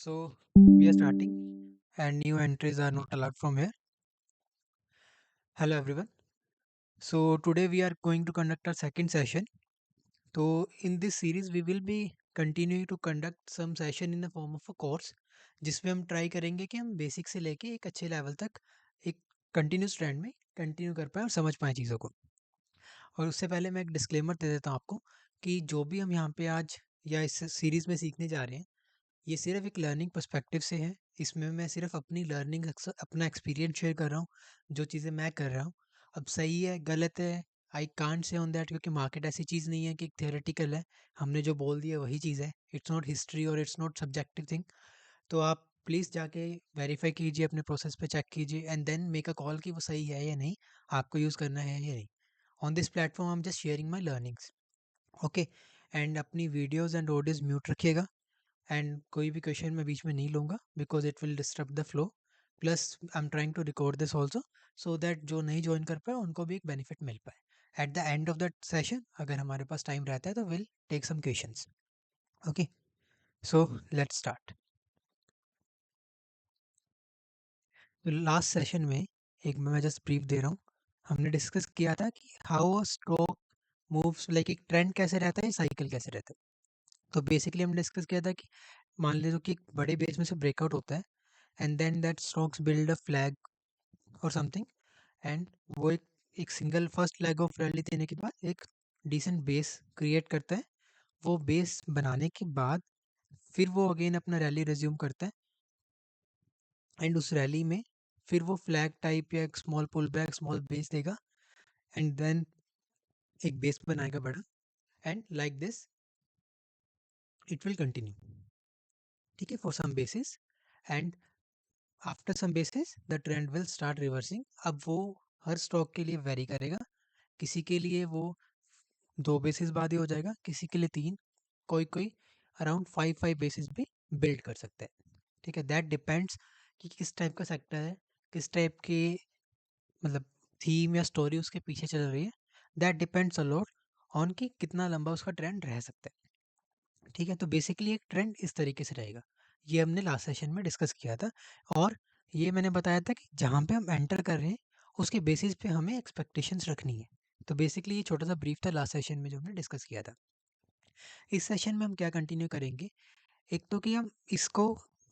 So we are starting and new entries are not allowed from here. Hello everyone. So today we are going to conduct our second session. So in this series we will be continuing to conduct some session in the form of a course जिसमें हम try करेंगे कि हम basic से लेके एक अच्छे level तक एक कंटिन्यूस ट्रेंड में कंटिन्यू कर पाएँ और समझ पाएँ चीज़ों को। और उससे पहले मैं एक डिस्क्लेमर दे देता हूँ आपको कि जो भी हम यहाँ पे आज या इस सीरीज़ में सीखने जा रहे हैं ये सिर्फ एक लर्निंग पर्सपेक्टिव से है। इसमें मैं सिर्फ अपनी लर्निंग अपना एक्सपीरियंस शेयर कर रहा हूँ, जो चीज़ें मैं कर रहा हूँ। अब सही है गलत है I can't say on that, क्योंकि मार्केट ऐसी चीज़ नहीं है कि थियोरेटिकल है, हमने जो बोल दिया वही चीज़ है। इट्स नॉट हिस्ट्री और इट्स नॉट सब्जेक्टिव थिंग। तो आप प्लीज़ जाके वेरीफाई कीजिए, अपने प्रोसेस पे चेक कीजिए and then make a call कि वो सही है या नहीं, आपको यूज़ करना है या नहीं। On this platform I am just sharing my learnings. Okay. And अपनी वीडियोज़ एंड ऑडियोज़ म्यूट रखिएगा एंड कोई भी क्वेश्चन मैं बीच में नहीं लूँगा because it will disturb the flow. Plus I am trying to record this also so that जो नहीं ज्वाइन कर पाए उनको भी एक बेनिफिट मिल पाए। At the end of the session अगर हमारे पास टाइम रहता है तो will take some questions. Okay, so let's start. तो लास्ट सेशन में एक मैं जस्ट ब्रीफ दे रहा हूँ। हमने डिस्कस किया था कि how a stock moves, like एक ट्रेंड कैसे रहता है, साइकिल कैसे रहता है। तो बेसिकली हमने डिस्कस किया था कि मान लीजिए कि एक बड़े बेस में से ब्रेकआउट होता है and then that stocks build a flag और समथिंग एंड वो एक single first leg of rally देने के बाद एक डिसेंट बेस क्रिएट करता है। वो बेस बनाने के बाद फिर वो अगेन अपना रैली रिज्यूम करता है एंड उस रैली में फिर वो फ्लैग टाइप या एक small pull back small base देगा एंड देन एक बेस बनाएगा बड़ा and like this it will continue. ठीक है, for some basis and after some basis the trend will start reversing. अब वो हर स्टॉक के लिए वेरी करेगा। किसी के लिए वो 2 बेसिस बाद ही हो जाएगा, किसी के लिए 3, कोई कोई अराउंड 5 बेसिस भी बिल्ड कर सकता है। ठीक है, दैट डिपेंड्स कि किस टाइप का सेक्टर है, किस टाइप के मतलब थीम या स्टोरी उसके पीछे चल रही है। That depends a lot on कि कितना लंबा उसका ट्रेंड रह सकता है। ठीक है, तो बेसिकली एक ट्रेंड इस तरीके से रहेगा। ये हमने लास्ट सेशन में डिस्कस किया था और ये मैंने बताया था कि जहाँ पे हम एंटर कर रहे हैं उसके बेसिस पे हमें एक्सपेक्टेशंस रखनी है। तो बेसिकली ये छोटा सा ब्रीफ था लास्ट सेशन में जो हमने डिस्कस किया था। इस सेशन में हम क्या कंटिन्यू करेंगे, एक तो कि हम इसको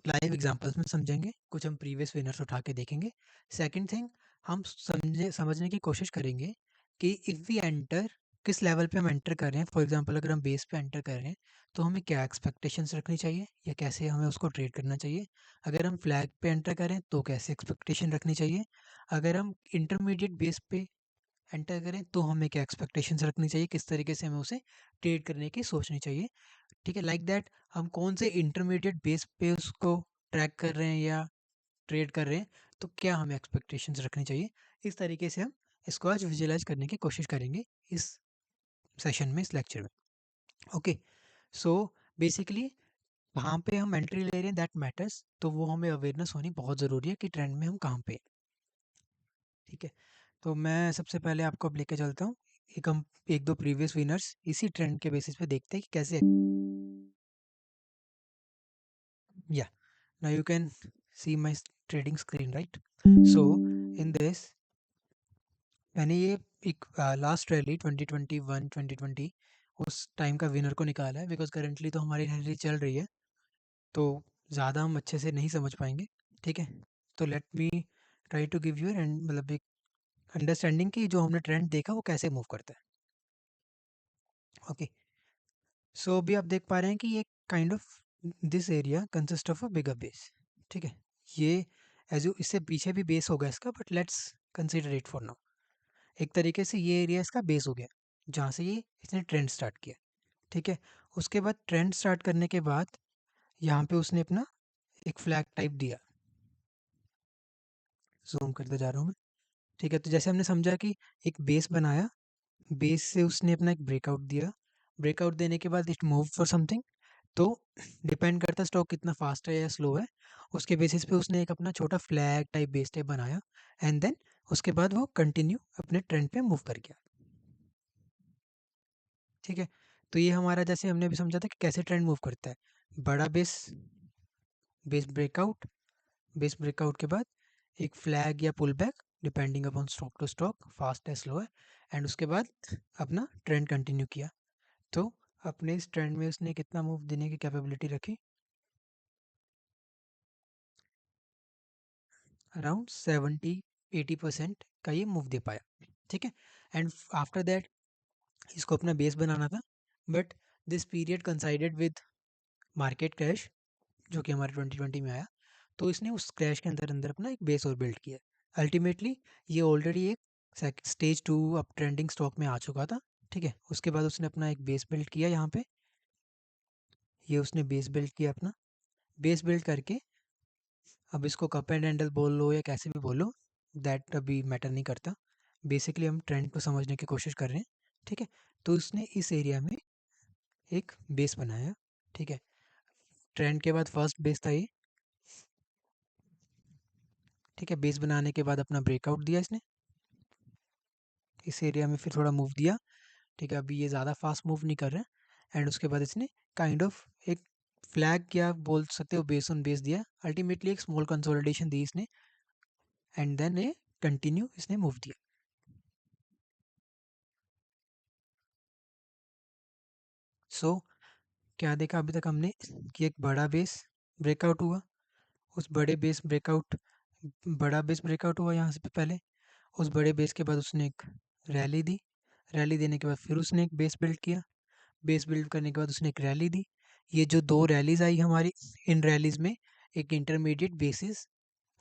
लाइव एग्जांपल्स में समझेंगे, कुछ हम प्रीवियस विनर्स उठा के देखेंगे। सेकंड थिंग, हम समझने की कोशिश करेंगे कि इफ़ वी एंटर, किस लेवल पे हम एंटर कर रहे हैं। फॉर एग्जांपल अगर हम बेस पे एंटर कर रहे हैं तो हमें क्या एक्सपेक्टेशंस रखनी चाहिए या कैसे हमें उसको ट्रेड करना चाहिए। अगर हम फ्लैग पे एंटर करें तो कैसे एक्सपेक्टेशन रखनी चाहिए। अगर हम इंटरमीडिएट बेस पे एंटर करें तो हमें क्या एक्सपेक्टेशंस रखनी चाहिए, किस तरीके से हमें उसे ट्रेड करने की सोचनी चाहिए। ठीक है, लाइक दैट हम कौन से इंटरमीडिएट बेस पे उसको ट्रैक कर रहे हैं या ट्रेड कर रहे हैं, तो क्या हमें एक्सपेक्टेशंस रखनी चाहिए। इस तरीके से हम इसको आज विजुअलाइज करने की कोशिश करेंगे इस सेशन में, इस लेक्चर में। ओके, सो बेसिकली कहाँ पे हम एंट्री ले रहे हैं दैट मैटर्स, तो वो हमें अवेयरनेस होनी बहुत ज़रूरी है कि ट्रेंड में हम कहाँ पे हैं। ठीक है, तो मैं सबसे पहले आपको अब लेके चलता हूँ। हम एक दो प्रीवियस विनर्स इसी ट्रेंड के बेसिस पे देखते हैं कि कैसे। या now you can see my trading screen, right? So in this, मैंने ये एक लास्ट रैली 2021 2020 उस टाइम का विनर को निकाला है बिकॉज करेंटली तो हमारी रैली चल रही है तो ज़्यादा हम अच्छे से नहीं समझ पाएंगे। ठीक है, तो let me try to give you and मतलब एक अंडरस्टैंडिंग कि जो हमने ट्रेंड देखा वो कैसे मूव करता है। ओके, सो अभी आप देख पा रहे हैं कि ये kind of this area consist of a bigger base. ठीक है, ये एज यू इससे पीछे भी बेस होगा इसका, but let's consider it for now. एक तरीके से ये एरिया इसका बेस हो गया जहाँ से ये इसने ट्रेंड स्टार्ट किया। ठीक है, उसके बाद ट्रेंड स्टार्ट करने के बाद यहाँ पे उसने अपना एक फ्लैग टाइप दिया। जूम करते जा रहा हूँ मैं। ठीक है, तो जैसे हमने समझा कि एक बेस बनाया, बेस से उसने अपना एक ब्रेकआउट दिया, ब्रेकआउट देने के बाद इट मूव फॉर समथिंग। तो डिपेंड करता है स्टॉक कितना फास्ट है या स्लो है, उसके बेसिस पे उसने एक अपना छोटा फ्लैग टाइप बेस टाइप बनाया एंड देन उसके बाद वो कंटिन्यू अपने ट्रेंड पे मूव कर गया। ठीक है, तो ये हमारा जैसे हमने भी समझा था कि कैसे ट्रेंड मूव करता है। बड़ा बेस बेस ब्रेकआउट के बाद एक फ्लैग या pull back depending upon stock to stock, fast है स्लो है, एंड उसके बाद अपना ट्रेंड कंटिन्यू किया। तो अपने इस ट्रेंड में उसने कितना मूव देने की कैपेबिलिटी रखी? अराउंड 70-80% का ये मूव दे पाया, ठीक है। एंड आफ्टर दैट इसको अपना बेस बनाना था, but this period coincided with market crash जो कि हमारे 2020 में आया। तो इसने उस क्रैश के अंदर अंदर अपना एक बेस और बिल्ड किया। अल्टीमेटली ये ऑलरेडी एक स्टेज 2 अप ट्रेंडिंग स्टॉक में आ चुका था, ठीक है। उसके बाद उसने अपना एक बेस बिल्ड किया यहाँ पे, ये उसने बेस बिल्ड किया अपना। बेस बिल्ड करके अब इसको कप एंड हैंडल बोल लो या कैसे भी बोलो, दैट अभी मैटर नहीं करता। बेसिकली हम ट्रेंड को समझने की कोशिश कर रहे हैं, ठीक है। तो उसने इस एरिया में एक बेस बनाया, ठीक है। ट्रेंड के बाद फर्स्ट बेस था ये, ठीक है। बेस बनाने के बाद अपना ब्रेकआउट दिया इसने इस एरिया में, फिर थोड़ा मूव दिया, ठीक है। अभी ये ज़्यादा फास्ट मूव नहीं कर रहा है, एंड उसके बाद इसने काइंड ऑफ एक फ्लैग क्या बोल सकते हो, बेस ऑन बेस दिया। अल्टीमेटली एक स्मॉल कंसोलिडेशन दी इसने, एंड देन ये कंटिन्यू इसने मूव दिया। सो क्या देखा अभी तक हमने कि एक बड़ा बेस ब्रेकआउट हुआ, उस बड़ा बेस ब्रेकआउट हुआ यहाँ से पहले, उस बड़े बेस के बाद उसने एक रैली दी, रैली देने के बाद फिर उसने एक बेस बिल्ड किया, बेस बिल्ड करने के बाद उसने एक रैली दी। ये जो दो रैलीज आई हमारी, इन रैलीज में एक इंटरमीडिएट बेसिस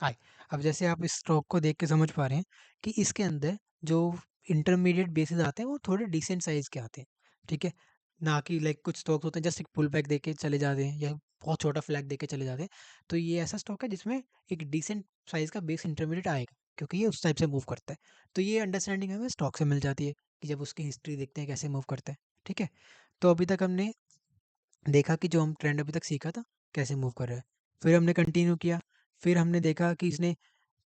आए। अब जैसे आप इस स्टॉक को देख के समझ पा रहे हैं कि इसके अंदर जो इंटरमीडिएट बेसिस आते हैं वो थोड़े डिसेंट साइज के आते हैं, ठीक है। ना कि लाइक कुछ स्टॉक्स होते हैं जस्ट एक पुल बैक देके चले जाते हैं या बहुत छोटा फ्लैग देके चले जाते हैं। तो ये ऐसा स्टॉक है जिसमें एक डिसेंट साइज का बेस इंटरमीडिएट आएगा, क्योंकि ये उस टाइप से मूव करता है। तो ये अंडरस्टैंडिंग हमें स्टॉक से मिल जाती है कि जब उसकी हिस्ट्री देखते हैं कैसे मूव करता है, ठीक है। तो अभी तक हमने देखा कि जो हम ट्रेंड अभी तक सीखा था कैसे मूव कर रहा है, फिर हमने कंटिन्यू किया। फिर हमने देखा कि इसने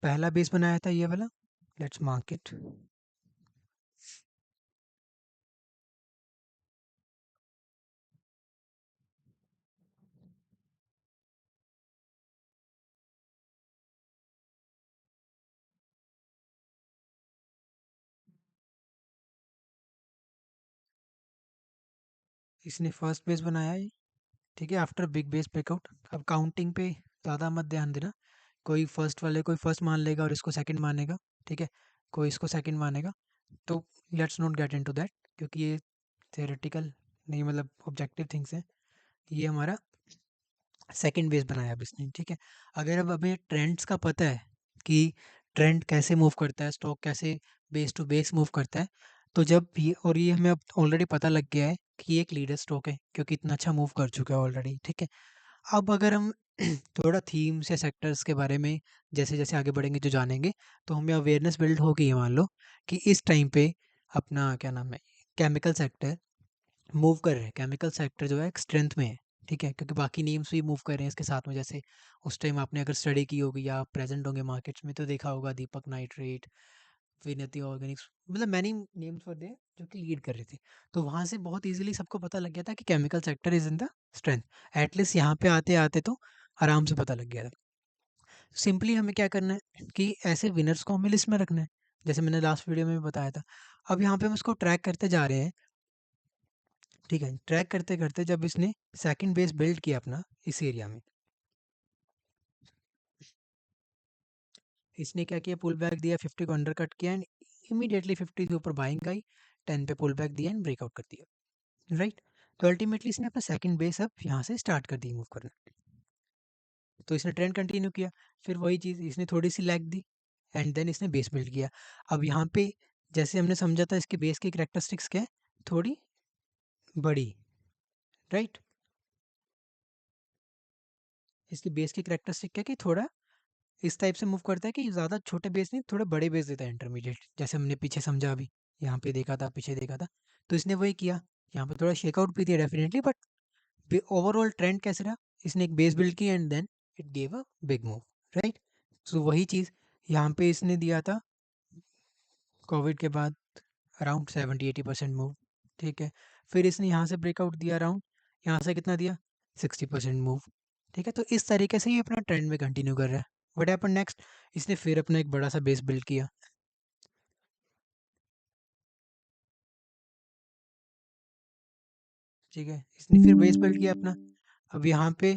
पहला बेस बनाया था ये वाला, लेट्स मार्क इट। इसने फर्स्ट बेस बनाया है, ठीक है, आफ्टर बिग बेस ब्रेकआउट। अब काउंटिंग पे ज़्यादा मत ध्यान देना, कोई फर्स्ट वाले कोई फर्स्ट मान लेगा और इसको सेकंड मानेगा, ठीक है, कोई इसको सेकंड मानेगा। तो let's not get into that, क्योंकि ये थियोरेटिकल नहीं, मतलब ऑब्जेक्टिव थिंग्स हैं। ये हमारा सेकंड बेस बनाया अब इसने, ठीक है। अगर अब हमें ट्रेंड्स का पता है कि ट्रेंड कैसे मूव करता है, स्टॉक कैसे बेस टू बेस मूव करता है, तो जब ये और ये हमें अब ऑलरेडी पता लग गया है कि ये एक लीडर स्टॉक है क्योंकि इतना अच्छा मूव कर चुका है ऑलरेडी, ठीक है। अब अगर हम थोड़ा थीम्स या सेक्टर्स के बारे में जैसे जैसे आगे बढ़ेंगे जो जानेंगे, तो हमें अवेयरनेस बिल्ड होगी ये मान लो कि इस टाइम पे अपना क्या नाम है, केमिकल सेक्टर मूव कर रहे हैं। केमिकल सेक्टर जो है एक स्ट्रेंथ में है, ठीक है, क्योंकि बाकी नेम्स भी मूव कर रहे हैं इसके साथ में। जैसे उस टाइम आपने अगर स्टडी की होगी या आप प्रेजेंट होंगे मार्केट्स में तो देखा होगा दीपक नाइट्रेट, विनती ऑर्गेनिक्स, मतलब मैनी नेम्स वर देयर जो कि लीड कर रहे थे। तो वहाँ से बहुत इजीली सबको पता लग गया था कि chemical sector is in the strength. At least यहाँ पे आते आते तो आराम से पता लग गया था। सिंपली हमें क्या करना है कि ऐसे विनर्स को हमें लिस्ट में रखना है, जैसे मैंने लास्ट वीडियो में भी बताया था। अब यहाँ पे हम इसको ट्रैक करते जा रहे हैं, ठीक है। ट्रैक करते करते जब इसने सेकंड बेस बिल्ड किया अपना इस एरिया में, इसने क्या किया, पुल बैक दिया, 50 को अंडर कट किया, एंड इमीडिएटली 50 के ऊपर बाइंग आई, 10 पे पुल बैक दिया एंड ब्रेकआउट कर दिया, राइट। तो अल्टीमेटली इसने अपना सेकंड बेस अब यहाँ से स्टार्ट कर दी मूव करना। तो इसने ट्रेंड कंटिन्यू किया, फिर वही चीज़ इसने थोड़ी सी लैग दी, एंड देन इसने बेस बिल्ड किया। अब यहाँ पे जैसे हमने समझा था इसके बेस की करेक्टरिस्टिक्स क्या है, थोड़ी बड़ी, राइट। इसकी बेस की करेक्टरिस्टिक क्या है कि थोड़ा इस टाइप से मूव करता है कि ज़्यादा छोटे बेस नहीं, थोड़े बड़े बेस देता है इंटरमीडिएट, जैसे हमने पीछे समझा अभी, यहाँ पे देखा था, पीछे देखा था। तो इसने वही किया, यहाँ पे थोड़ा शेकआउट भी दिया डेफिनेटली, बट ओवरऑल ट्रेंड कैसे रहा, इसने एक बेस बिल्ड की and then it gave a big move, right. So वही चीज़ यहाँ पे इसने दिया था कोविड के बाद, अराउंड 70-80% मूव, ठीक है। फिर इसने यहाँ से ब्रेकआउट दिया अराउंड, यहाँ से कितना दिया, 60% मूव, ठीक है, तो इस तरीके से ये अपना ट्रेंड में कंटिन्यू कर रहा है। व्हाट हैपेंड नेक्स्ट, इसने फिर अपना एक बड़ा सा बेस बिल्ड किया। ठीक है, इसने फिर बेस बिल्ड किया अपना। अब यहाँ पे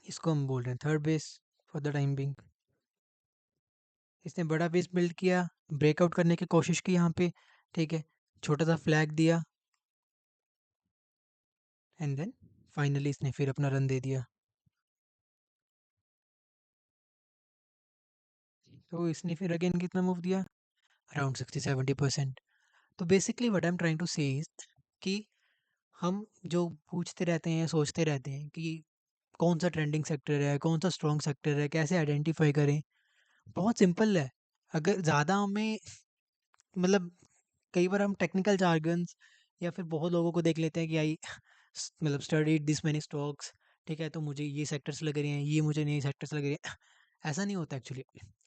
इसको हम बोल रहे हैं third base for the time Bing. इसने बड़ा बेस बिल्ड किया, ब्रेकआउट करने की कोशिश की यहाँ पे। ठीक है, छोटा सा फ्लैग दिया, एंड देन फाइनली इसने फिर अपना रन दे दिया। तो इसने फिर अगेन कितना मूव दिया, अराउंड 60-70%। तो basically what I am trying to say is कि हम जो पूछते रहते हैं, सोचते रहते हैं कि कौन सा ट्रेंडिंग सेक्टर है, कौन सा स्ट्रॉन्ग सेक्टर है, कैसे आइडेंटिफाई करें। बहुत सिंपल है। अगर ज़्यादा हमें मतलब कई बार हम टेक्निकल जार्गन्स या फिर बहुत लोगों को देख लेते हैं कि आई मतलब स्टडी दिस मैनी स्टॉक्स, ठीक है, तो मुझे ये सेक्टर्स लग रहे हैं, ये मुझे नए सेक्टर्स लग रहे हैं। ऐसा नहीं होता एक्चुअली।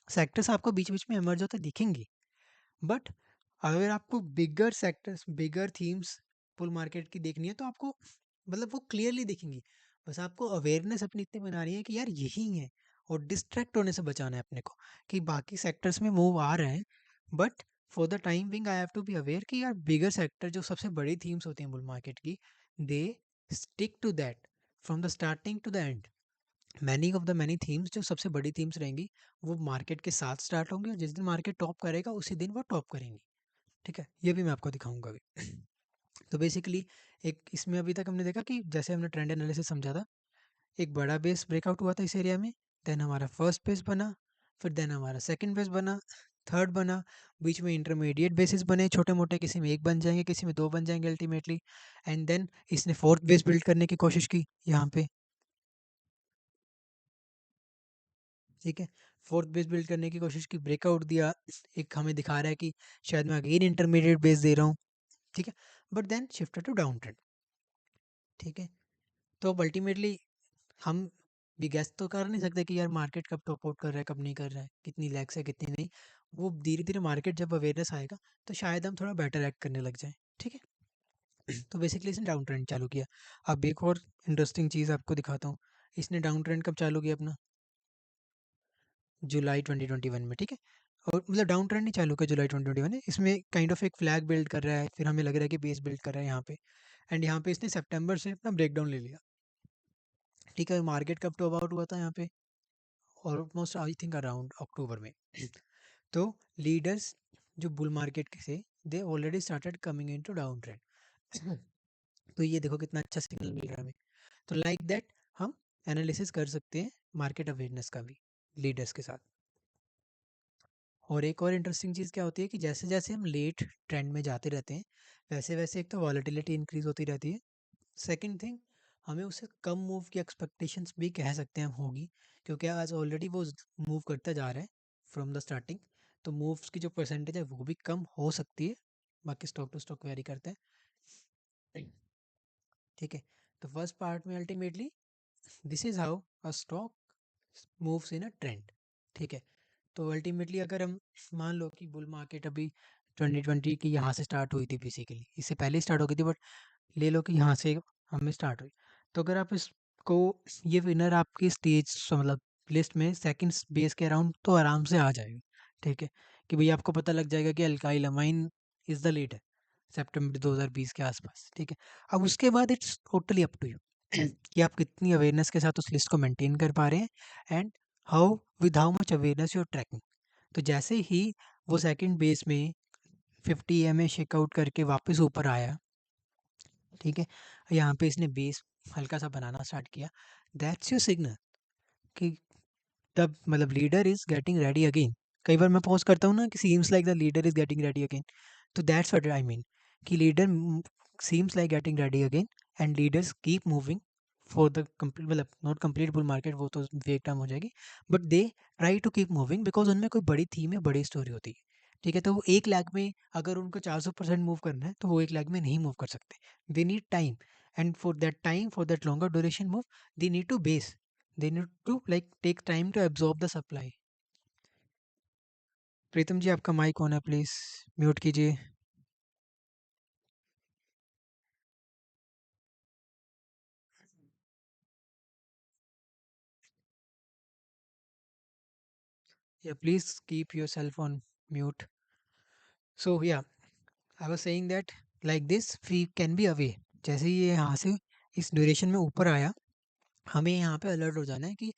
सेक्टर्स आपको बीच बीच में इमर्ज होते दिखेंगे, बट अगर आपको बिगर सेक्टर्स, बिगर थीम्स बुल मार्केट की देखनी है तो आपको मतलब वो क्लियरली दिखेंगी। बस आपको अवेयरनेस अपनी इतनी बनानी है कि यार यही है, और डिस्ट्रैक्ट होने से बचाना है अपने को कि बाकी सेक्टर्स में मूव आ रहे हैं, but for the time being I have to be aware कि यार बिगर सेक्टर जो सबसे बड़ी थीम्स होती हैं बुल मार्केट की, they stick to that from the starting to the end. Many of the many themes जो सबसे बड़ी थीम्स रहेंगी वो मार्केट के साथ स्टार्ट होंगी, और जिस दिन मार्केट टॉप करेगा उसी दिन वो टॉप करेंगी। ठीक है, ये भी मैं आपको दिखाऊंगा अभी। तो बेसिकली एक इसमें अभी तक हमने देखा कि जैसे हमने ट्रेंड एनालिसिस समझा था, एक बड़ा बेस ब्रेकआउट हुआ था इस एरिया में, देन हमारा फर्स्ट बेस बना, फिर देन हमारा सेकंड बेस बना, थर्ड बना, बीच में इंटरमीडिएट बेसिस बने छोटे मोटे, किसी में एक बन जाएंगे, किसी में दो बन जाएंगे अल्टीमेटली, एंड देन इसने फोर्थ बेस बिल्ड करने की कोशिश की यहाँ पे। ठीक है, फोर्थ बेस बिल्ड करने की कोशिश की, ब्रेकआउट दिया, एक हमें दिखा रहा है कि शायद मैं अगेन इंटरमीडिएट बेस दे रहा हूँ। ठीक है, but then shifted to down trend. ठीक है, तो अब अल्टीमेटली हम भी गैस तो कर नहीं सकते कि यार मार्केट कब टॉप आउट कर रहा है, कब नहीं कर रहा है, कितनी लैक्स है कितनी नहीं। वो धीरे धीरे मार्केट जब अवेयरनेस आएगा तो शायद हम थोड़ा बेटर एक्ट करने लग जाएं। ठीक है, तो बेसिकली इसने डाउन ट्रेंड चालू किया। अब एक और इंटरेस्टिंग चीज़ आपको दिखाता हूँ। इसने डाउन ट्रेंड कब चालू किया अपना, जुलाई 2021 में। ठीक है, और मतलब डाउन ट्रेंड नहीं चालू किया जुलाई 2021 में, इसमें काइंड ऑफ एक फ्लैग बिल्ड कर रहा है, फिर हमें लग रहा है कि बेस बिल्ड कर रहा है यहाँ पे, एंड यहाँ पे इसने सितंबर से अपना ब्रेकडाउन ले लिया। ठीक है, मार्केट कब टॉप आउट हुआ था यहाँ पे, ऑलमोस्ट आई थिंक अराउंड अक्टूबर में। तो लीडर्स जो बुल मार्केट के से, they already started coming into down trend. तो ये देखो कितना अच्छा सिग्नल मिल रहा है हमें। तो लाइक दैट हम एनालिसिस कर सकते हैं मार्केट अवेयरनेस का भी लीडर्स के साथ। और एक और इंटरेस्टिंग चीज़ क्या होती है कि जैसे जैसे हम लेट ट्रेंड में जाते रहते हैं, वैसे वैसे एक तो वॉलेटिलिटी इंक्रीज होती रहती है। सेकंड थिंग, हमें उससे कम मूव की एक्सपेक्टेशंस भी कह सकते हैं हम होगी, क्योंकि आज ऑलरेडी वो मूव करता जा रहा है फ्रॉम द स्टार्टिंग। तो मूव्स की जो परसेंटेज है वो भी कम हो सकती है, बाकी स्टॉक टू स्टॉक वेरी करते हैं। ठीक है, तो फर्स्ट पार्ट में ultimately this is how a stock moves in a trend. ठीक है, तो अल्टीमेटली अगर हम मान लो कि बुल मार्केट अभी 2020 की यहाँ से स्टार्ट हुई थी, बेसिकली इससे पहले स्टार्ट हो गई थी, बट ले लो कि यहाँ से हमें स्टार्ट हुई, तो अगर आप इसको, ये विनर आपकी स्टेज मतलब लिस्ट में सेकंड बेस के अराउंड तो आराम से आ जाएगा। ठीक है, कि भाई आपको पता लग जाएगा कि alkyl amine is the leader सितंबर 2020 के आसपास। ठीक है, अब उसके बाद it's totally up to you कि आप कितनी अवेयरनेस के साथ उस लिस्ट को मेंटेन कर पा रहे हैं, and how much awareness you are tracking. तो जैसे ही वो सेकंड बेस में 50 एम शेकआउट करके वापस ऊपर आया, ठीक है, यहाँ पे इसने बेस हल्का सा बनाना स्टार्ट किया, दैट्स योर सिग्नल कि तब मतलब leader is getting ready again. कई बार मैं पोस्ट करता हूँ ना कि seems like the leader is getting ready again, तो दैट्स व्हाट आई मीन कि leader seems like getting ready again, and leaders keep moving for the complete, मतलब नॉट कंप्लीट बुल मार्केट, वो तो वेक टाइम हो जाएगी, but they try to keep moving because उनमें कोई बड़ी थीम है, बड़ी स्टोरी होती है। ठीक है, तो वो एक लाख में अगर उनको 400% मूव करना है तो वो एक लाख में नहीं मूव कर सकते, they need time, and for that time, for that longer duration move, they need to base, they need to like take time to absorb the supply। प्रीतम जी आपका माइक ऑन है, प्लीज म्यूट कीजिए। Yeah, please keep yourself on mute. So yeah, I was saying that like this we can be away. जैसे ही ये यहाँ से इस duration में ऊपर आया, हमें यहाँ पे अलर्ट हो जाना है कि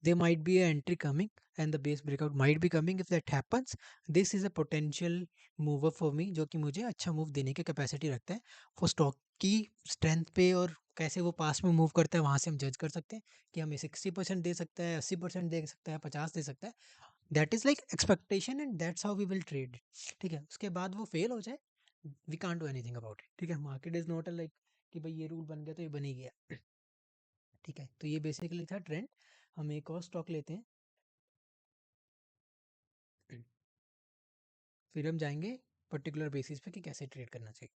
there might be an entry coming and the base breakout might be coming. If that happens, this is a potential mover for me, जो कि मुझे अच्छा मूव देने की कैपेसिटी रखता है। वो स्टॉक की स्ट्रेंथ पे और कैसे वो पास में मूव करता है वहाँ से हम जज कर सकते हैं कि हमें 60% दे सकता है, 80% दे सकता है, 50 दे सकता है। That is like expectation and that's how we will trade. ठीक है, उसके बाद वो फेल हो जाए, we can't do anything about it. ठीक है, मार्केट इज़ नॉट लाइक कि भाई ये रूल बन गया तो ये बन ही गया। ठीक है, तो ये बेसिकली था ट्रेंड। हम एक और स्टॉक लेते हैं, फिर हम जाएंगे पर्टिकुलर बेसिस पे कि कैसे ट्रेड करना चाहिए।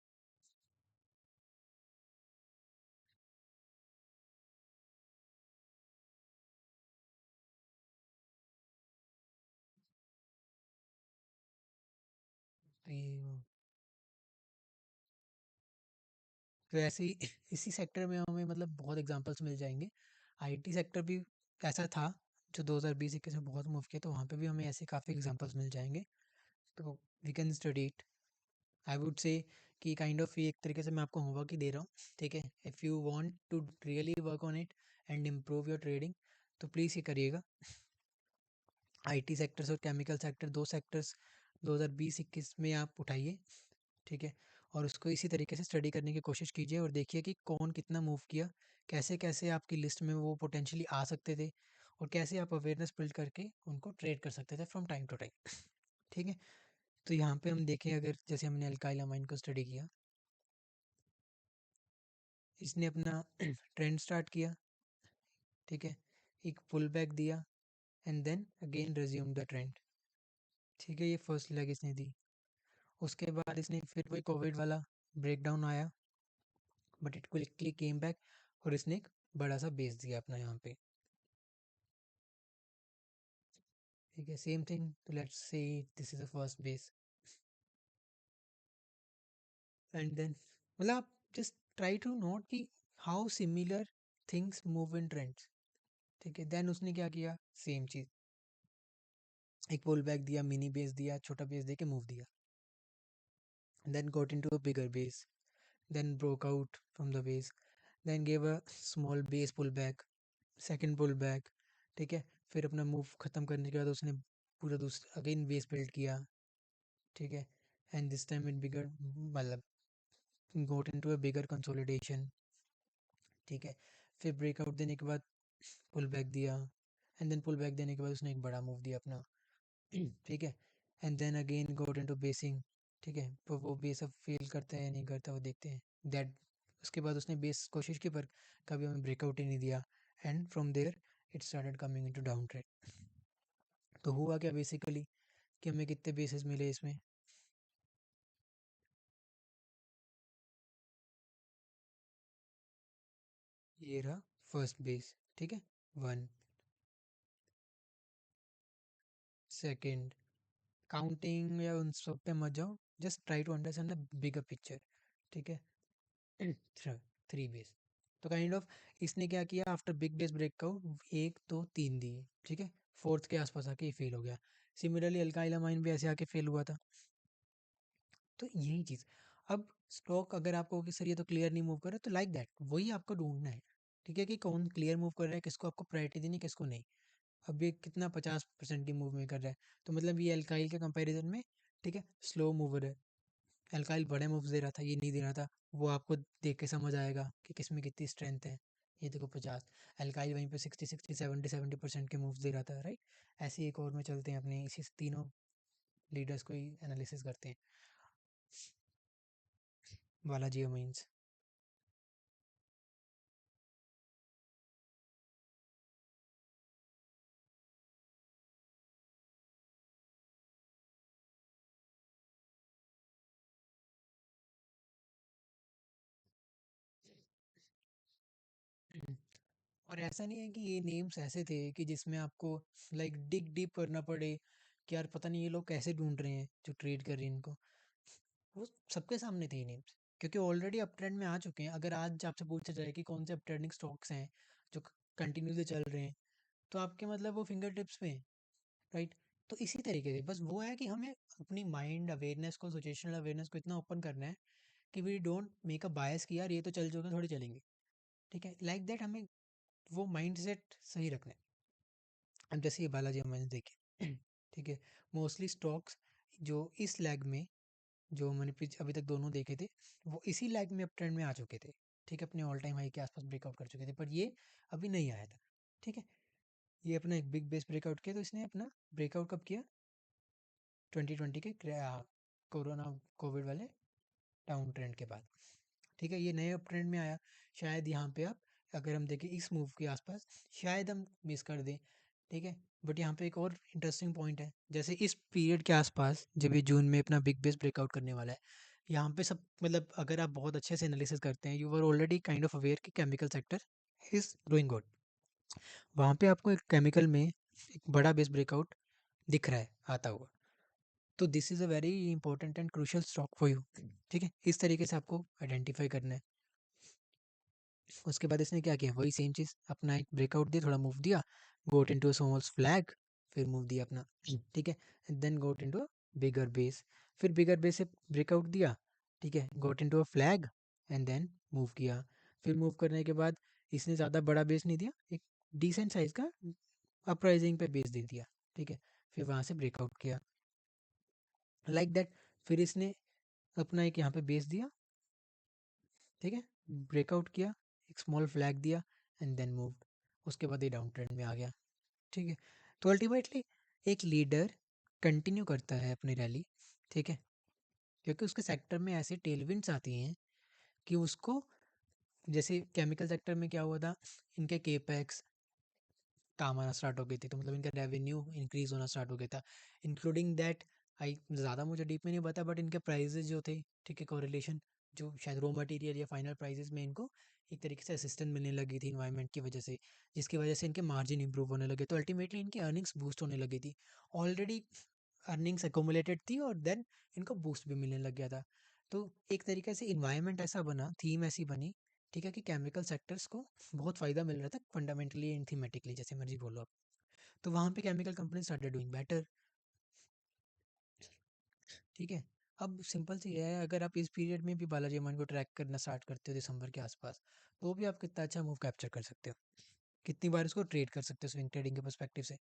तो ये तो ऐसे ही इसी सेक्टर में हमें मतलब बहुत एग्जांपल्स मिल जाएंगे। आईटी सेक्टर भी ऐसा था जो 2020-21 में बहुत मूव किया, तो वहाँ पे भी हमें ऐसे काफ़ी एग्जांपल्स मिल जाएंगे। तो we can study it. I would say कि काइंड ऑफ ये एक तरीके से मैं आपको होमवर्क ही दे रहा हूँ। ठीक है, if you want to really work on it and improve your trading, तो प्लीज़ ये करिएगा। आईटी सेक्टर्स और केमिकल सेक्टर, दो सेक्टर्स 2020-21 में आप उठाइए। ठीक है, और उसको इसी तरीके से स्टडी करने की कोशिश कीजिए और देखिए कि कौन कितना मूव किया, कैसे कैसे आपकी लिस्ट में वो पोटेंशियली आ सकते थे, और कैसे आप अवेयरनेस बिल्ड करके उनको ट्रेड कर सकते थे फ्रॉम टाइम टू टाइम। ठीक है, तो यहाँ पे हम देखें, अगर जैसे हमने अल्काइल अमाइन को स्टडी किया, इसने अपना ट्रेंड स्टार्ट किया। ठीक है, एक पुल बैक दिया and then again resume the trend. ठीक है, ये फर्स्ट लेग इसने दी। उसके बाद इसने फिर वही कोविड वाला ब्रेकडाउन आया, but it quickly came back और इसने एक बड़ा सा बेस दिया अपना यहाँ पे। ठीक है, सेम थिंग, तो let's say this is the first base and then मतलब आप जस्ट ट्राई टू नोट कि how similar things move in trends. ठीक है, देन उसने क्या किया, सेम चीज, एक पुल बैक दिया, मिनी बेस दिया, छोटा बेस दे के मूव दिया, then got into a bigger base, then broke out from the base, then gave a small base pull back, second pull back। ठीक है, फिर अपना मूव खत्म करने के बाद उसने पूरा दूसरा अगेन बेस बिल्ड किया। ठीक है, and this time it bigger मतलब गोट इनटू अ बिगर कंसोलिडेशन। ठीक है, फिर ब्रेकआउट देने के बाद पुल बैक दिया, एंड देन पुल बैक देने के बाद उसने एक बड़ा मूव दिया अपना। ठीक है, and then again got into basing. ठीक है, तो वो बेस अब फेल करता है या नहीं करता वो देखते हैं। दैट उसके बाद उसने बेस कोशिश की पर कभी हमें ब्रेकआउट ही नहीं दिया, and from there it started coming into down trend. तो हुआ क्या बेसिकली कि हमें कितने बेसिस मिले इसमें, ये रहा फर्स्ट बेस। ठीक है, वन, सेकेंड, काउंटिंग या उन सब पे मत जाओ, just try to understand the bigger picture. ठीक है, थ्री बेस। तो काइंड ऑफ इसने क्या किया, आफ्टर बिग बेस ब्रेकआउट एक दो तीन दिए। ठीक है, फोर्थ के आसपास आके ये फेल हो गया। सिमिलरली अल्काइलामाइन भी ऐसे आके फेल हुआ था। तो यही चीज़, अब स्टॉक अगर आपको कि सर ये तो क्लियर नहीं मूव कर रहा, तो लाइक दैट वही आपको ढूंढना है। ठीक है, कि कौन क्लियर मूव कर रहा है, किसको आपको प्रायोरिटी देनी है, किसको नहीं। अब ये कितना 50% की मूव में कर रहा है, तो मतलब ये अल्काइल के कंपैरिजन में ठीक है स्लो मूवर है। अल्काइल बड़े मूव्स दे रहा था, ये नहीं दे रहा था। वो आपको देख के समझ आएगा कि किस में कितनी स्ट्रेंथ है। ये देखो 50, अल्काइल वहीं पे 60 60 70 70% के मूव्स दे रहा था, राइट। ऐसे ही एक और में चलते हैं, अपने इसी तीनों लीडर्स को ही एनालिसिस करते हैं। बालाजी अमीन्स। और ऐसा नहीं है कि ये नेम्स ऐसे थे कि जिसमें आपको लाइक डिग डीप करना पड़े कि यार पता नहीं ये लोग कैसे ढूंढ रहे हैं जो ट्रेड कर रहे हैं इनको। वो सबके सामने थे ये नेम्स, क्योंकि ऑलरेडी अप ट्रेंड में आ चुके हैं। अगर आज आपसे पूछा जाए कि कौन से अप ट्रेंडिंग स्टॉक्स हैं जो कंटिन्यूसली चल रहे हैं, तो आपके मतलब वो फिंगर टिप्स पे हैं, राइट। तो इसी तरीके से बस वो है कि हमें अपनी माइंड अवेयरनेस को, सिचुएशनल अवेयरनेस को इतना ओपन करना है कि वी डोंट मेक अ बायस कि यार ये तो चल चुके थोड़ी चलेंगे। ठीक है, लाइक दैट हमें वो माइंड सेट सही रखना है। अब जैसे ये बालाजी हमने देखे ठीक है, मोस्टली स्टॉक्स जो इस लैग में, जो मैंने अभी तक दोनों देखे थे, वो इसी लैग में अप ट्रेंड में आ चुके थे। ठीक है, अपने ऑल टाइम हाई के आसपास ब्रेकआउट कर चुके थे, पर ये अभी नहीं आया था। ठीक है, ये अपना एक बिग बेस ब्रेकआउट किया, तो इसने अपना ब्रेकआउट कब किया? 2020 के कोरोना कोविड वाले डाउन ट्रेंड के बाद। ठीक है, ये नए अप ट्रेंड में आया। शायद यहाँ पे आप, अगर हम देखें इस मूव के आसपास, शायद हम मिस कर दें। ठीक है, बट यहाँ पे एक और इंटरेस्टिंग पॉइंट है, जैसे इस पीरियड के आसपास जब ये जून में अपना बिग बेस ब्रेकआउट करने वाला है, यहाँ पे सब मतलब अगर आप बहुत अच्छे से एनालिसिस करते हैं, you are already kind of aware कि chemical sector is doing good. वहाँ पे आपको एक केमिकल में एक बड़ा बेस ब्रेकआउट दिख रहा है आता हुआ, तो this is a very important and crucial stock for you. ठीक है, इस तरीके से आपको आइडेंटिफाई करना है। उसके बाद इसने क्या किया, वही सेम चीज़, अपना एक ब्रेकआउट दिया, थोड़ा मूव दिया, got into a small flag, फिर मूव दिया अपना। ठीक है, then got into a bigger base, फिर बिगर बेस से ब्रेकआउट दिया। ठीक है, got into a flag and then move किया। फिर मूव करने के बाद इसने ज़्यादा बड़ा बेस नहीं दिया, एक डिसेंट साइज का अपराइजिंग पे बेस दे दिया। ठीक है, फिर वहाँ से ब्रेकआउट किया लाइक दैट। फिर इसने अपना एक यहाँ पे बेस दिया। ठीक है, ब्रेकआउट किया, एक स्मॉल फ्लैग दिया एंड देन मूव। उसके बाद ये डाउन ट्रेंड में आ गया। ठीक है, तो अल्टीमेटली एक लीडर कंटिन्यू करता है अपनी रैली। ठीक है, क्योंकि उसके सेक्टर में ऐसे टेलविंड्स आती हैं कि उसको, जैसे केमिकल सेक्टर में क्या हुआ था, इनके केपेक्स काम आना स्टार्ट हो गई थी, तो मतलब इनका रेवेन्यू इंक्रीज होना स्टार्ट हो गया था, इंक्लूडिंग दैट, आई ज़्यादा मुझे डीप में नहीं पता, बट इनके प्राइजेज जो थे, ठीक है, कोरिलेशन जो शायद रॉ मटेरियल या फाइनल प्राइजेस में इनको एक तरीके से असिस्टेंस मिलने लगी थी इन्वायरमेंट की वजह से, जिसकी वजह से इनके मार्जिन इंप्रूव होने लगे, तो अल्टीमेटली इनकी अर्निंग्स बूस्ट होने लगी थी। ऑलरेडी अर्निंग्स एकोमुलेटेड थी और देन इनको बूस्ट भी मिलने लग गया था। तो एक तरीके से इन्वायरमेंट ऐसा बना, थीम ऐसी बनी, ठीक है, कि केमिकल सेक्टर्स को बहुत फ़ायदा मिल रहा था फंडामेंटली एंड थीमेटिकली, जैसे मर्जी बोलो आप। तो वहाँ पे chemical company started doing better. ठीक है, अब सिंपल सी है, अगर आप इस पीरियड में भी बालाजी अमाइन को ट्रैक करना स्टार्ट करते हो दिसंबर के आसपास, तो भी आप कितना अच्छा मूव कैप्चर कर सकते हो, कितनी बार इसको ट्रेड कर सकते हो स्विंग ट्रेडिंग के पर्सपेक्टिव से।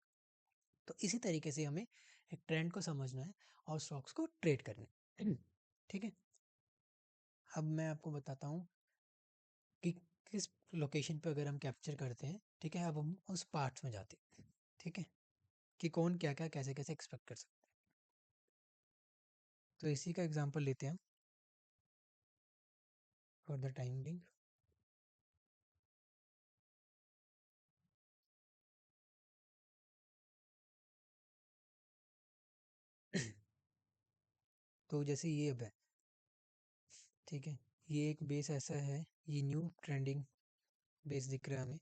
तो इसी तरीके से हमें एक ट्रेंड को समझना है और स्टॉक्स को ट्रेड करना है। ठीक है, अब मैं आपको बताता हूँ कि किस लोकेशन पे अगर हम कैप्चर करते हैं। ठीक है, अब हम उस पार्ट्स में जाते हैं। ठीक है, कि कौन क्या क्या कैसे कैसे एक्सपेक्ट कर सकते हैं। तो इसी का एग्जांपल लेते हैं हम फॉर द टाइम बिंग। तो जैसे ये अब है, ठीक है, ये एक बेस ऐसा है, ये न्यू ट्रेंडिंग बेस दिख रहा है हमें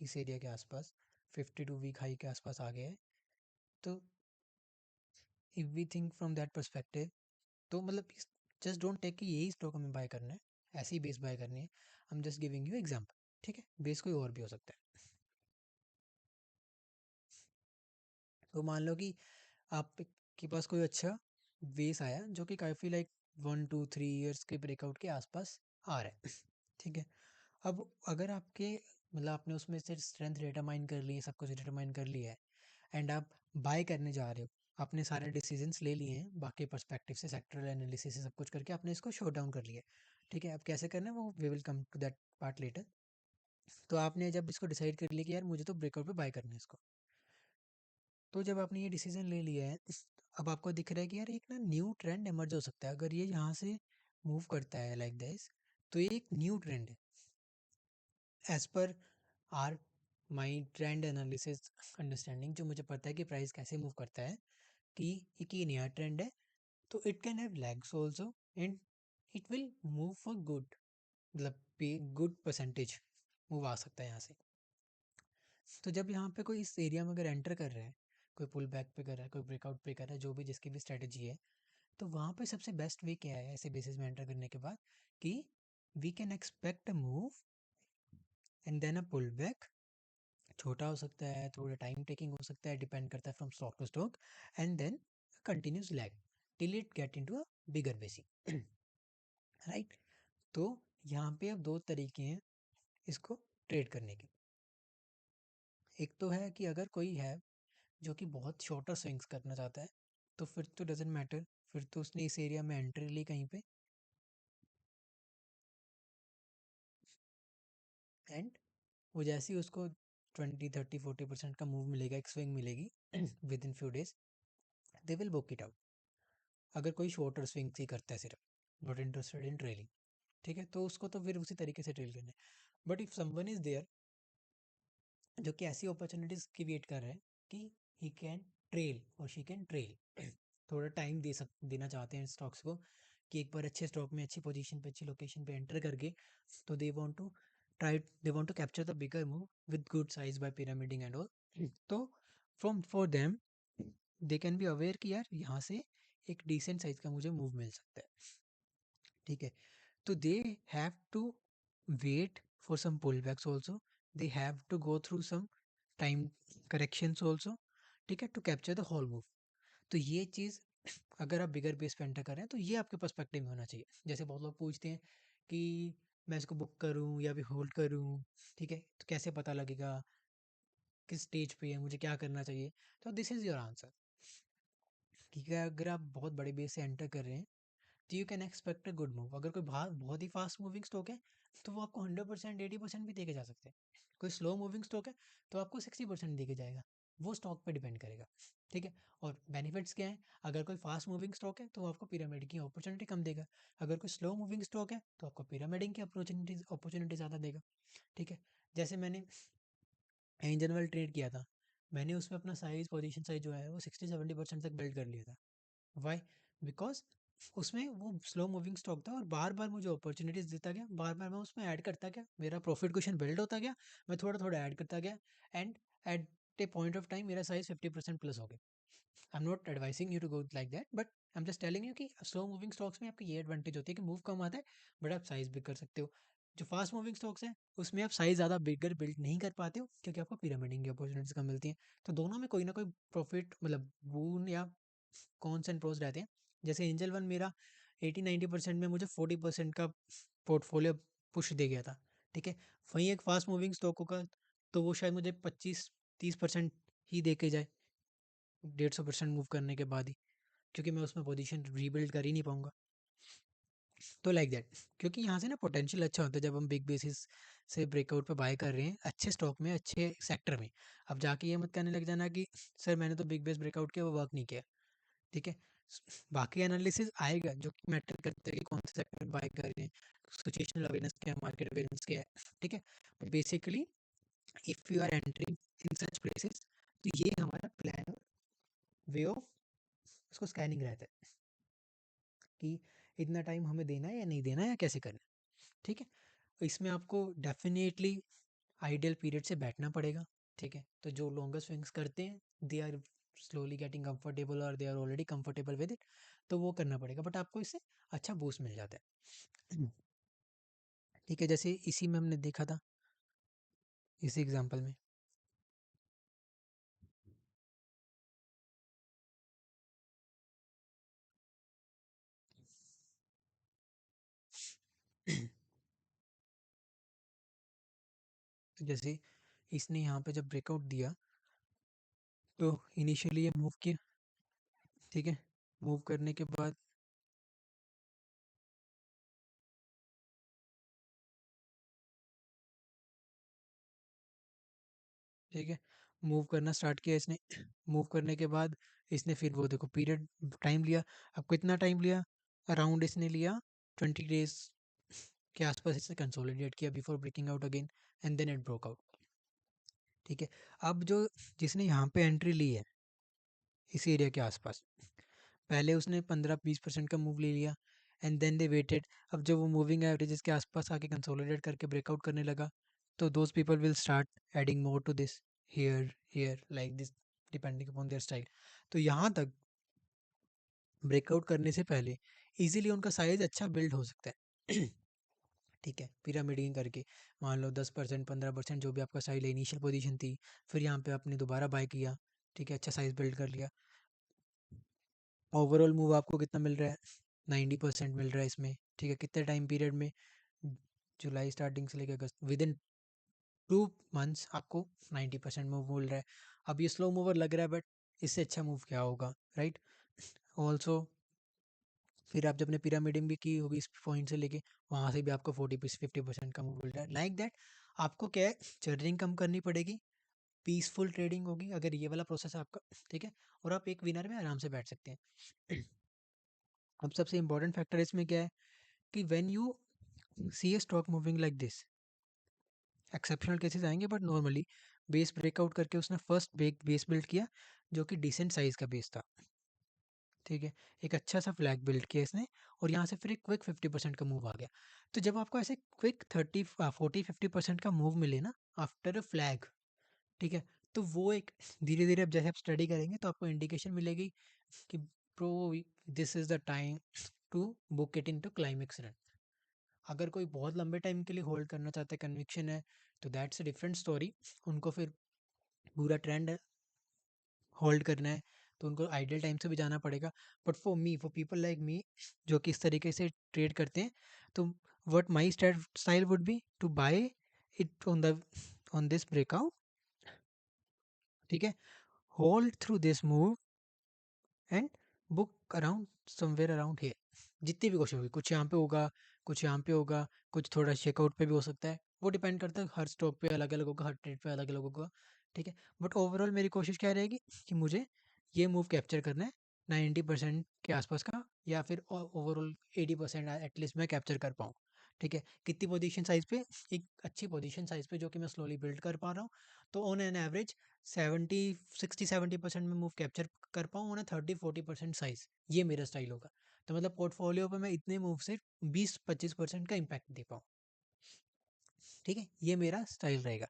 इस एरिया के आसपास, 52 वीक हाई के आसपास आ गया है। तो if we think from that perspective, तो मतलब जस्ट डोंट टेक कि यही स्टॉक हमें बाय करना है, ऐसी बेस बाय करनी है। आई am just giving you example. ठीक है, बेस कोई और भी हो सकता है। तो मान लो कि आपके पास कोई अच्छा बेस आया जो कि काफ़ी लाइक 1 2 3 ईयर्स के ब्रेकआउट के आसपास आ रहा है। ठीक है, अब अगर आपके मतलब आपने उसमें से स्ट्रेंथ डिटरमाइन कर ली है, सब कुछ डिटरमाइन कर लिया है, एंड आप बाय करने जा रहे हो, आपने सारे डिसीजंस ले लिए हैं बाकी पर्सपेक्टिव से, सेक्टरल एनालिसिस से सब कुछ करके आपने इसको शो डाउन कर लिया है। ठीक है, अब कैसे करना है वो we will come to that part later. तो आपने जब इसको डिसाइड कर लिया कि यार मुझे तो ब्रेकआउट पे बाय करना है इसको, तो जब आपने ये डिसीजन ले लिया है, अब आपको दिख रहा है कि यार एक ना न्यू ट्रेंड इमर्ज हो सकता है, अगर ये यहाँ से मूव करता है लाइक दिस, तो ये एक न्यू ट्रेंड है as per our my trend analysis understanding, जो मुझे पता है कि प्राइस कैसे मूव करता है, कि एक ये नया ट्रेंड है, तो it can have lags also and it will move for good, मतलब पे गुड परसेंटेज मूव आ सकता है यहाँ से। तो जब यहाँ पे कोई इस एरिया में अगर एंटर कर रहा है, कोई पुल बैक पे कर रहा है, कोई ब्रेकआउट पे कर रहा है, जो भी जिसकी भी स्ट्रेटजी है, तो वहाँ पे सबसे बेस्ट वे क्या है ऐसे बेसिस में एंटर करने के बाद, कि we can expect a move and then a pull back छोटा हो सकता है, थोड़ा टाइम टेकिंग हो सकता है, डिपेंड करता है from stock to stock, and then continues lag till it get into a bigger basic, right. तो यहाँ पे अब दो तरीके हैं इसको ट्रेड करने के। एक तो है कि अगर कोई है जो कि बहुत शॉर्टर स्विंग्स करना चाहता है, तो फिर तो डजेंट मैटर, फिर तो उसने इस एरिया में एंट्री ली कहीं पे, एंड वो जैसे ही उसको 20 30 40% का मूव मिलेगा, एक स्विंग मिलेगी with in few days, they will book it out. अगर कोई शॉर्टर स्विंग ही करता है सिर्फ, नॉट इंटरेस्टेड इन ट्रेलिंग, ठीक है, तो उसको तो फिर उसी तरीके से ट्रेल करना है। But if someone is there जो कि ऐसी अपॉर्चुनिटीज की वेट कर रहा है कि ही कैन ट्रेल और शी कैन ट्रेल, थोड़ा टाइम देना चाहते हैं स्टॉक्स को कि एक बार अच्छे स्टॉक में अच्छी पोजीशन पे अच्छी लोकेशन पे एंटर करके, तो they want to capture the bigger move with good size by pyramiding and all. तो from for them they can be aware कि यार यहाँ से एक डिसेंट साइज का मुझे मूव मिल सकता है, ठीक है। तो they have to wait for some pull backs also, they have to go through some time corrections also, ठीक है, to capture the whole move. तो ये चीज़ अगर आप बिगर बेस पे एंटर कर रहे हैं तो ये आपके पर्सपेक्टिव में होना चाहिए। जैसे बहुत लोग पूछते हैं कि मैं इसको बुक करूं या भी होल्ड करूं, ठीक है, तो कैसे पता लगेगा किस स्टेज पे है, मुझे क्या करना चाहिए। तो दिस इज़ योर आंसर कि अगर आप बहुत बड़े बेस से एंटर कर रहे हैं तो you can expect a good move. अगर कोई बहुत ही फास्ट मूविंग स्टॉक है तो वो आपको 100% 80% भी दे के जा सकते हैं। कोई स्लो मूविंग स्टॉक है तो आपको 60% दे के जाएगा, वो स्टॉक पे डिपेंड करेगा, ठीक है। और बेनिफिट्स क्या है, अगर कोई फास्ट मूविंग स्टॉक है तो आपको पिरामिड की अपॉर्चुनिटी कम देगा, अगर कोई स्लो मूविंग स्टॉक है तो आपको पिरामिडिंग की अपॉर्चुनिटी ज़्यादा देगा, ठीक है। जैसे मैंने एंजल वाला ट्रेड किया था, मैंने उसमें अपना साइज पोजीशन साइज जो है वो 60 70% तक बिल्ड कर लिया था। वाई? बिकॉज उसमें वो स्लो मूविंग स्टॉक था और बार बार मुझे अपॉर्चुनिटीज देता गया, बार बार मैं उसमें ऐड करता गया, मेरा प्रॉफिट क्वेश्चन बिल्ड होता गया, मैं थोड़ा थोड़ा ऐड करता गया, and at a point of time मेरा साइज 50% प्लस हो गया। I am not advising you to go like that, but I am just telling you कि स्लो मूविंग स्टॉक्स में आपकी ये एडवांटेज होती है कि मूव कम आता है बट आप साइज भी कर सकते हो। जो फास्ट मूविंग स्टॉक्स हैं उसमें आप साइज ज़्यादा बिगर बिल्ड नहीं कर पाते हो क्योंकि आपको पिरामिडिंग की अपॉर्चुनिटीज कम मिलती हैं। तो दोनों में कोई ना कोई प्रॉफिट मतलब बून या कॉन्स एंड प्रोस रहते हैं। जैसे एंजल वन मेरा 80 90% में मुझे 40% का पोर्टफोलियो पुश दे गया था, ठीक है। वहीं एक फास्ट मूविंग स्टॉक होगा तो वो शायद मुझे 25 30% ही दे के जाए 150% मूव करने के बाद ही, क्योंकि मैं उसमें पोजीशन रीबिल्ड कर ही नहीं पाऊंगा। तो लाइक दैट, क्योंकि यहाँ से ना पोटेंशियल अच्छा होता है जब हम बिग बेसिस से ब्रेकआउट पे बाय कर रहे हैं अच्छे स्टॉक में अच्छे सेक्टर में। अब जाके ये मत कहने लग जाना कि सर मैंने तो बिग बेस ब्रेकआउट किया वो वर्क नहीं किया, ठीक है। बाकी एनालिसिस आएगा जो कि मैटर करता है कि कौन से सेक्टर बाय कर रहे हैं, सिचुएशनल अवेयरनेस क्या है, मार्केट अवेयरनेस क्या है, ठीक है। Basically if you are entering in such places तो ये हमारा प्लान वे ऑफ उसको स्कैनिंग रहता है कि इतना टाइम हमें देना है या नहीं देना है या कैसे करना है, ठीक है। इसमें आपको डेफिनेटली आइडियल पीरियड से बैठना पड़ेगा, ठीक है। तो जो लॉन्गर स्विंग्स करते हैं they are slowly getting comfortable और they are already comfortable with it, तो वो करना पड़ेगा, बट आपको इससे अच्छा बूस्ट मिल जाता है, ठीक है। जैसे इसी में हमने देखा था इसी एग्जांपल में। तो जैसे इसने यहाँ पे जब ब्रेकआउट दिया तो इनिशियली ये मूव किया, ठीक है। मूव करने के बाद, ठीक है, मूव करना स्टार्ट किया इसने। मूव करने के बाद इसने फिर वो देखो पीरियड टाइम लिया। अब कितना टाइम लिया, अराउंड इसने लिया 20 डेज के आसपास इसने कंसोलिडेट किया before breaking out again, and then it broke out, ठीक है। अब जो जिसने यहाँ पे एंट्री ली है इस एरिया के आसपास, पहले उसने 15 20% का मूव ले लिया एंड देन दे वेटेड। अब जब वो मूविंग एवरेजेस के आसपास आके कंसोलिडेट करके ब्रेकआउट करने लगा तो those people will start adding more to this, here like this, depending upon their style. तो यहाँ तक ब्रेकआउट करने से पहले इजीली उनका साइज अच्छा बिल्ड हो सकता है ठीक है, पिरामिडिंग करके मान लो 10% 15% जो भी आपका साइज इनिशियल पोजीशन थी, फिर यहाँ पे आपने दोबारा बाय किया, ठीक है, अच्छा साइज बिल्ड कर लिया। ओवरऑल मूव आपको कितना मिल रहा है? 90% मिल रहा है इसमें, ठीक है। कितने टाइम पीरियड में? जुलाई स्टार्टिंग से लेकर अगस्त, विद इन 2 मंथ्स आपको 90% मूव मिल रहा है। अब ये स्लो मूवर लग रहा है, बट इससे अच्छा मूव क्या होगा, राइट? ऑल्सो फिर आप जब ने पिरामिडिंग भी की होगी इस पॉइंट से लेके, वहाँ से भी आपको 40-50% का मूव मिल रहा है। लाइक दैट आपको क्या है, जर्निंग कम करनी पड़ेगी, पीसफुल ट्रेडिंग होगी अगर ये वाला प्रोसेस है आपका, ठीक है। और आप एक विनर में आराम से बैठ सकते हैं। अब सबसे इंपॉर्टेंट फैक्टर इसमें क्या है कि when you see a stock moving like this, exceptional cases आएंगे बट नॉर्मली बेस ब्रेकआउट करके उसने फर्स्ट बेस बिल्ड किया जो कि डिसेंट साइज का बेस था, ठीक है। एक अच्छा सा फ्लैग बिल्ड किया इसने, और यहाँ से फिर एक क्विक 50% का मूव आ गया। तो जब आपको ऐसे क्विक 40-50% का मूव मिले ना आफ्टर अ फ्लैग, ठीक है, तो वो एक धीरे धीरे अब जैसे आप स्टडी करेंगे तो आपको इंडिकेशन मिलेगी कि pro this is the time to book it in to climax run. अगर कोई बहुत लंबे टाइम के लिए होल्ड करना चाहता है, कन्विक्शन है, तो दैट्स अ डिफरेंट स्टोरी। उनको फिर पूरा ट्रेंड होल्ड करना है तो उनको आइडियल टाइम से भी जाना पड़ेगा। But for people like me जो कि इस तरीके से ट्रेड करते हैं, तो what my style would be to buy it on this breakout, ठीक है, hold through this move and book around somewhere around here. जितनी भी कोशिश होगी, कुछ यहाँ पे होगा, कुछ यहाँ पे होगा, कुछ थोड़ा चेकआउट पे भी हो सकता है, वो डिपेंड करता है, हर स्टॉक पे अलग अलग होगा, हर ट्रेड पे अलग अलग होगा, ठीक है। बट ओवरऑल मेरी कोशिश क्या रहेगी कि मुझे ये मूव कैप्चर करना है 90% के आसपास का, या फिर ओवरऑल 80% एटलीस्ट मैं कैप्चर कर पाऊँ, ठीक है। कितनी पोजीशन साइज पे? एक अच्छी पोजीशन साइज पे जो कि मैं स्लोली बिल्ड कर पा रहा हूँ, तो ऑन एन एवरेज 60-70% में मूव कैप्चर कर पाऊँ उन्हें 30-40% साइज, ये मेरा स्टाइल होगा। तो मतलब पोर्टफोलियो पे मैं इतने मूव से 20-25% का इम्पैक्ट दे पाऊँ, ठीक है, ये मेरा स्टाइल रहेगा,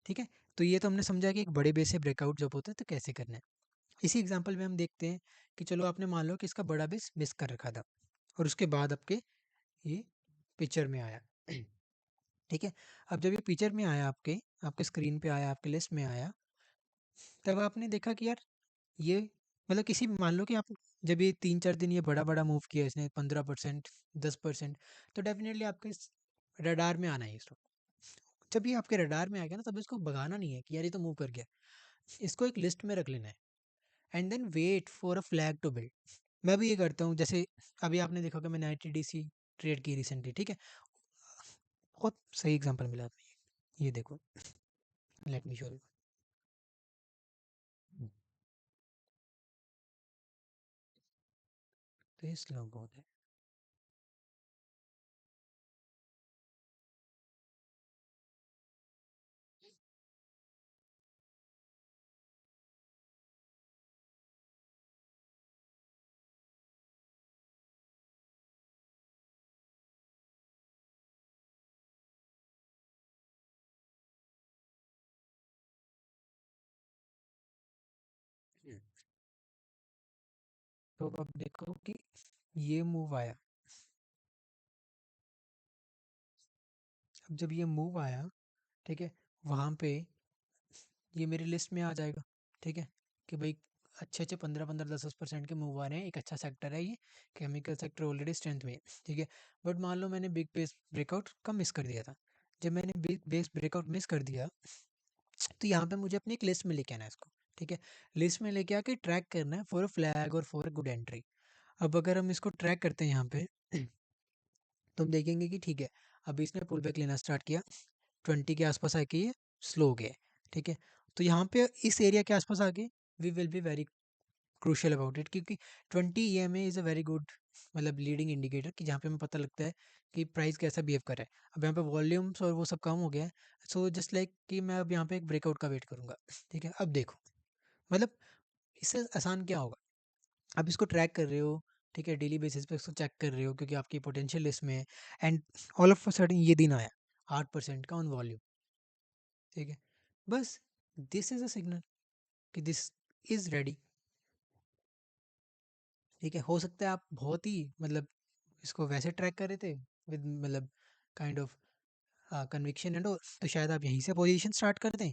ठीक है। तो ये तो हमने समझा कि एक बड़े बेस से ब्रेकआउट जब होता है तो कैसे करना है। इसी एग्जांपल में हम देखते हैं कि चलो आपने मान लो कि इसका बड़ा बेस मिस कर रखा था, और उसके बाद आपके ये पिक्चर में आया, ठीक है। अब जब ये पिक्चर में आया, आपके स्क्रीन पे आया, आपके लिस्ट में आया, तब आपने देखा कि यार ये मतलब किसी मान लो कि आप जब ये 3-4 दिन ये बड़ा मूव किया इसने 15%, 10%, तो डेफिनेटली आपके रडार में आना है इसको। जब ये आपके रडार में आ गया ना, तब इसको भगाना नहीं है कि यार ये तो मूव कर गया, इसको एक लिस्ट में रख लेना है and then wait for a flag to build. मैं भी ये करता हूँ, जैसे अभी आपने देखा कि मैंने ITDC ट्रेड की रिसेंटली, ठीक है। बहुत सही एग्जांपल मिला आपने, ये देखो, लेट मी शो यू। तो ये स्लो बहुत है। हम्म। तो अब देखो कि ये मूव आया, अब जब ये मूव आया, ठीक है, वहाँ पे ये मेरी लिस्ट में आ जाएगा, ठीक है, कि भाई अच्छे अच्छे 15-15 10-10% के मूव आ रहे हैं, एक अच्छा सेक्टर है ये, केमिकल सेक्टर ऑलरेडी स्ट्रेंथ में है, ठीक है। बट मान लो मैंने बिग बेस ब्रेकआउट का मिस कर दिया था। जब मैंने बिग बेस ब्रेकआउट मिस कर दिया, तो यहाँ पे मुझे अपनी एक लिस्ट में लेके आना है इसको, ठीक है। लिस्ट में लेके आके ट्रैक करना है फॉर अ फ्लैग और फॉर अ गुड एंट्री। अब अगर हम इसको ट्रैक करते हैं यहाँ पे, तो हम देखेंगे कि ठीक है, अभी इसने पुल बैक लेना स्टार्ट किया, 20 के आसपास आके ये स्लो हो गया है, ठीक है। तो यहाँ पे इस एरिया के आसपास आके we will be very crucial about it, क्योंकि 20 EMA is a very good मतलब लीडिंग इंडिकेटर, कि जहाँ पे हमें पता लगता है कि प्राइस कैसा बिहेव कर रहा है। अब यहाँ पे वॉल्यूम्स और वो सब कम हो गया है, सो जस्ट लाइक कि मैं अब यहाँ पे एक ब्रेकआउट का वेट करूंगा, ठीक है। अब देखो, मतलब इससे आसान क्या होगा, आप इसको ट्रैक कर रहे हो, ठीक है, डेली बेसिस पे इसको चेक कर रहे हो क्योंकि आपकी पोटेंशियल लिस्ट में है, and all of a sudden ये दिन आया 8% का ऑन वॉल्यूम, ठीक है। बस दिस इज अ सिग्नल कि दिस इज रेडी, ठीक है। हो सकता है आप बहुत ही मतलब इसको वैसे ट्रैक कर रहे थे विद मतलब काइंड ऑफ कन्विक्शन एंड, तो शायद आप यहीं से पोजीशन स्टार्ट कर दें,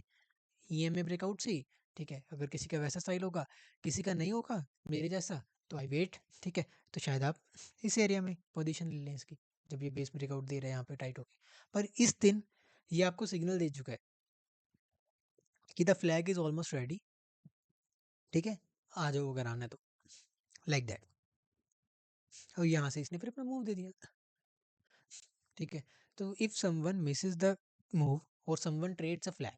ईएमए ब्रेकआउट से ही। ठीक है, अगर किसी का वैसा स्टाइल होगा, किसी का नहीं होगा मेरे जैसा, तो आई वेट। ठीक है, तो शायद आप इस एरिया में पोजीशन ले लें इसकी, जब ये बेस ब्रेकआउट दे रहे हैं यहाँ पे टाइट होके। पर इस दिन ये आपको सिग्नल दे चुका है कि the flag is almost ready. ठीक है, आ जाओ अगर आना है तो, लाइक दैट। और यहाँ से इसने फिर अपना मूव दे दिया। ठीक है, तो if someone Mrs the move और समवन ट्रेड्स अ फ्लैग,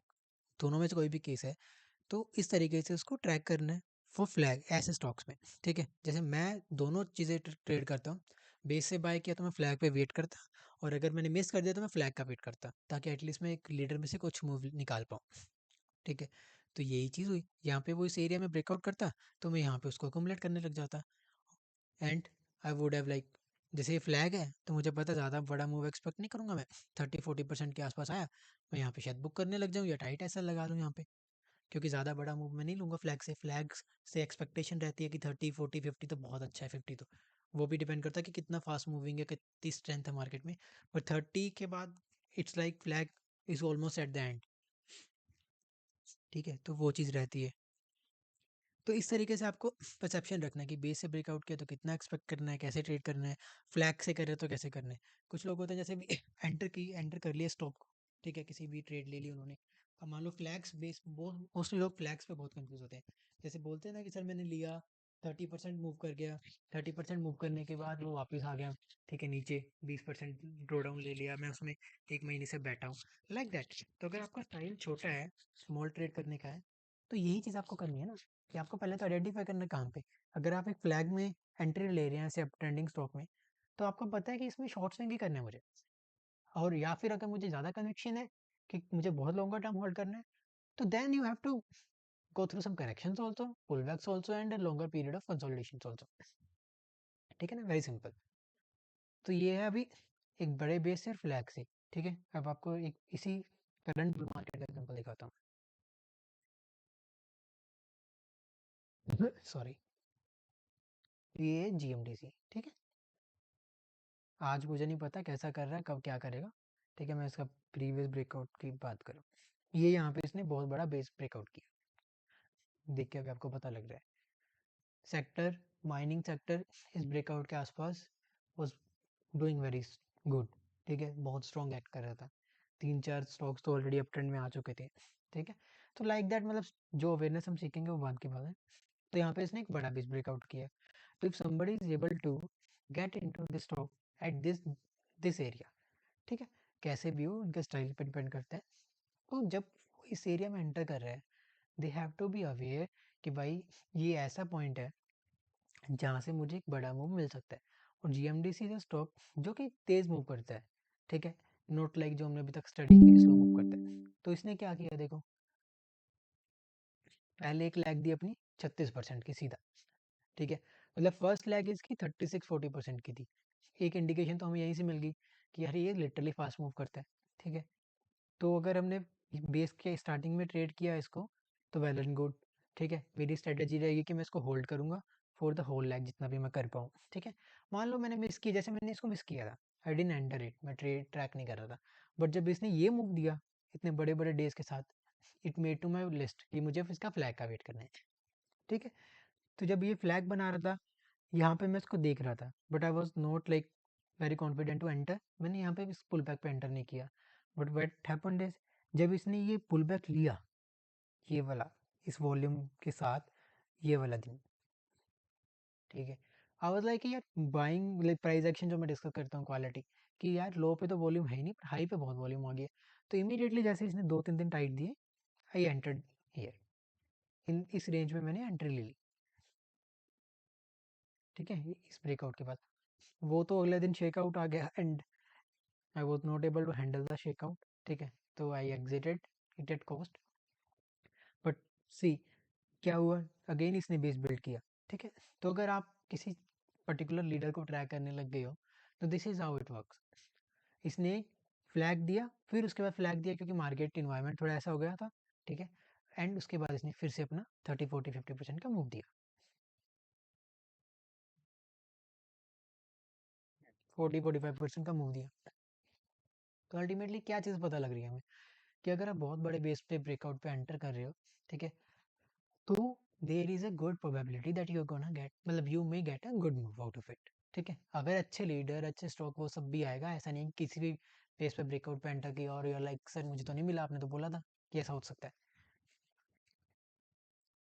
दोनों में से कोई भी केस है, तो इस तरीके से उसको ट्रैक करना है फॉर फ्लैग ऐसे स्टॉक्स में। ठीक है, जैसे मैं दोनों चीज़ें ट्रेड करता हूँ, बेस से बाय किया तो मैं फ्लैग पे वेट करता, और अगर मैंने मिस कर दिया तो मैं फ्लैग का वेट करता, ताकि एटलीस्ट मैं एक लीडर में से कुछ मूव निकाल पाऊँ। ठीक है, तो यही चीज़ हुई यहाँ पे, वो इस एरिया में ब्रेकआउट करता तो मैं यहाँ पे उसको अकोमोलेट करने लग जाता। And I would have like, जैसे ये फ्लैग है तो मुझे पता ज़्यादा बड़ा मूव एक्सपेक्ट नहीं करूँगा मैं, 30-40% के आसपास आया, मैं यहाँ पे शायद बुक करने लग जाऊँ या टाइट ऐसा लगा लूँ यहाँ पे, क्योंकि ज़्यादा बड़ा मूव मैं नहीं लूँगा फ्लैग से। फ्लैग से एक्सपेक्टेशन रहती है कि 30-40-50 तो बहुत अच्छा है, 50 तो वो भी डिपेंड करता है कि कितना फास्ट मूविंग है, कितनी स्ट्रेंथ है मार्केट में। पर 30 के बाद it's like flag is almost eight the and. ठीक है, तो वो चीज़ रहती है। तो इस तरीके से आपको परसेप्शन रखना है कि बेस से ब्रेकआउट किया तो कितना एक्सपेक्ट करना है, कैसे ट्रेड करना है, फ्लैग से करे तो कैसे करना है। कुछ लोग होते हैं जैसे भी एंटर कर लिया स्टॉक को, ठीक है, किसी भी ट्रेड ले ली उन्होंने, अब मान लो फ्लैग्स बेस, मोस्टली लोग फ्लैग्स पे बहुत कंफ्यूज होते हैं। जैसे बोलते हैं ना कि सर मैंने लिया, 30% मूव कर गया, 30% मूव करने के बाद वो वापस आ गया, ठीक है, नीचे 20% ड्रॉ डाउन ले लिया, मैं उसमें एक महीने से बैठा हूँ, लाइक दैट। तो अगर आपका टाइम छोटा है, स्मॉल ट्रेड करने का है, तो यही चीज़ आपको करनी है ना, कि आपको पहले तो आइडेंटिफाई करना है कहाँ पे। अगर आप एक फ्लैग में एंट्री ले रहे हैं ऐसे अप ट्रेंडिंग स्टॉक में, तो आपको पता है कि इसमें शॉर्ट स्विंग ही करना है मुझे, और या फिर अगर मुझे ज़्यादा कन्विक्शन है कि मुझे बहुत लॉन्गर टर्म होल्ड करना है, तो then you have to go through some corrections also, pullbacks also, and longer period of consolidations also. ठीक है ना, वेरी सिंपल। तो ये है अभी एक बड़े बेस से फ्लैग से। ठीक है, अब आपको एक इसी करंट बुल मार्केट का एग्जांपल दिखाता हूँ। सॉरी, ये जीएमडीसी। ठीक है, आज मुझे नहीं पता कैसा कर रहा है, कब क्या करेगा। ठीक है, मैं इसका प्रीवियस ब्रेकआउट की बात करूँ, ये यहाँ पे इसने बहुत बड़ा बेस ब्रेकआउट किया, देख के अभी आपको पता लग रहा है। सेक्टर, माइनिंग सेक्टर इस ब्रेकआउट के आसपास वाज डूइंग वेरी गुड। ठीक है, बहुत स्ट्रॉन्ग एक्ट कर रहा था, 3-4 स्टॉक्स तो ऑलरेडी अप ट्रेंड में आ चुके थे। ठीक है, तो लाइक दैट, मतलब जो अवेयरनेस हम सीखेंगे वो बाद की बात है। तो यहाँ पे इसने एक बड़ा बेस ब्रेकआउट किया। तो if somebody is able to get into this stock at this area, ठीक है, कैसे भी हो उनके स्टाइल पे डिपेंड करता है, तो जब वो इस एरिया में एंटर कर रहे हैं, they have to be aware कि भाई ये ऐसा पॉइंट है जहाँ से मुझे एक बड़ा मूव मिल सकता है। और जीएमडीसी इज स्टॉक जो कि तेज मूव करता है। ठीक है, नोट लाइक जो हमने अभी तक स्टडी की स्लो मूव करता है। तो इसने क्या किया देखो, पहले एक लैग दी अपनी 36% की सीधा। ठीक है, मतलब फर्स्ट लैग इसकी 36-40% की थी। एक इंडिकेशन तो हमें यहीं से मिल गई कि यार ये लिटरली फास्ट मूव करता है। ठीक है, तो अगर हमने बेस के स्टार्टिंग में ट्रेड किया इसको, तो वेल एंड गुड। ठीक है, मेरी स्ट्रेटेजी रहेगी कि मैं इसको होल्ड करूंगा फॉर द होल लैग जितना भी मैं कर पाऊँ। ठीक है, मान लो मैंने मिस किया, जैसे मैंने इसको मिस किया था, आई डिडंट एंटर इट, मैं ट्रेड ट्रैक नहीं कर रहा था, बट जब इसने ये मूव दिया इतने बड़े बड़े डेज के साथ, it made to my list कि मुझे इसका फ्लैग का वेट करना है। ठीक है, तो जब ये फ्लैग बना रहा था, यहाँ पे मैं इसको देख रहा था, but I was not like very confident to enter, मैंने यहाँ पे इस पुल बैक पे एंटर नहीं किया। बट वेट हैपेंड इज, जब इसने ये पुल बैक लिया, ये वाला, इस वॉल्यूम के साथ, ये वाला दिन, ठीक है, आई वाज लाइक यार बाइंग, लाइक प्राइस एक्शन जो मैं डिस्कस करता हूँ क्वालिटी, कि यार लो पे तो वॉल्यूम है ही नहीं, पर हाई पे बहुत वॉल्यूम आ गया। तो इमीडिएटली जैसे इसने 2-3 दिन टाइट दिए, आई एंटर्ड हियर, इन इस रेंज में मैंने एंट्री ले ली। ठीक है, इस ब्रेकआउट के बाद वो तो अगले दिन शेकआउट आ गया, and I was not able to handle the shakeout. ठीक है, तो I exited it at cost. But see क्या हुआ, अगेन इसने बेस बिल्ड किया। ठीक है, तो अगर आप किसी पर्टिकुलर लीडर को ट्रैक करने लग गए हो, तो this is how it works. इसने फ्लैग दिया, फिर उसके बाद फ्लैग दिया क्योंकि मार्केट इन्वायरमेंट थोड़ा ऐसा हो गया था। ठीक है, एंड उसके बाद इसने फिर से अपना 30-40-50% का मूव दिया, 40-45% का मूव दिया। तो अल्टीमेटली क्या चीज़ पता लग रही है हमें कि अगर आप बहुत बड़े बेस पे ब्रेकआउट पे एंटर कर रहे हो, ठीक है, तो there is a good probability that you are gonna get, मतलब you may get a good move out of it. ठीक है, अगर अच्छे लीडर, अच्छे स्टॉक, वो सब भी आएगा, ऐसा नहीं कि किसी भी बेस पे ब्रेकआउट पे एंटर किया और यू आर लाइक सर मुझे तो नहीं मिला, आपने तो बोला था कि ऐसा हो सकता है।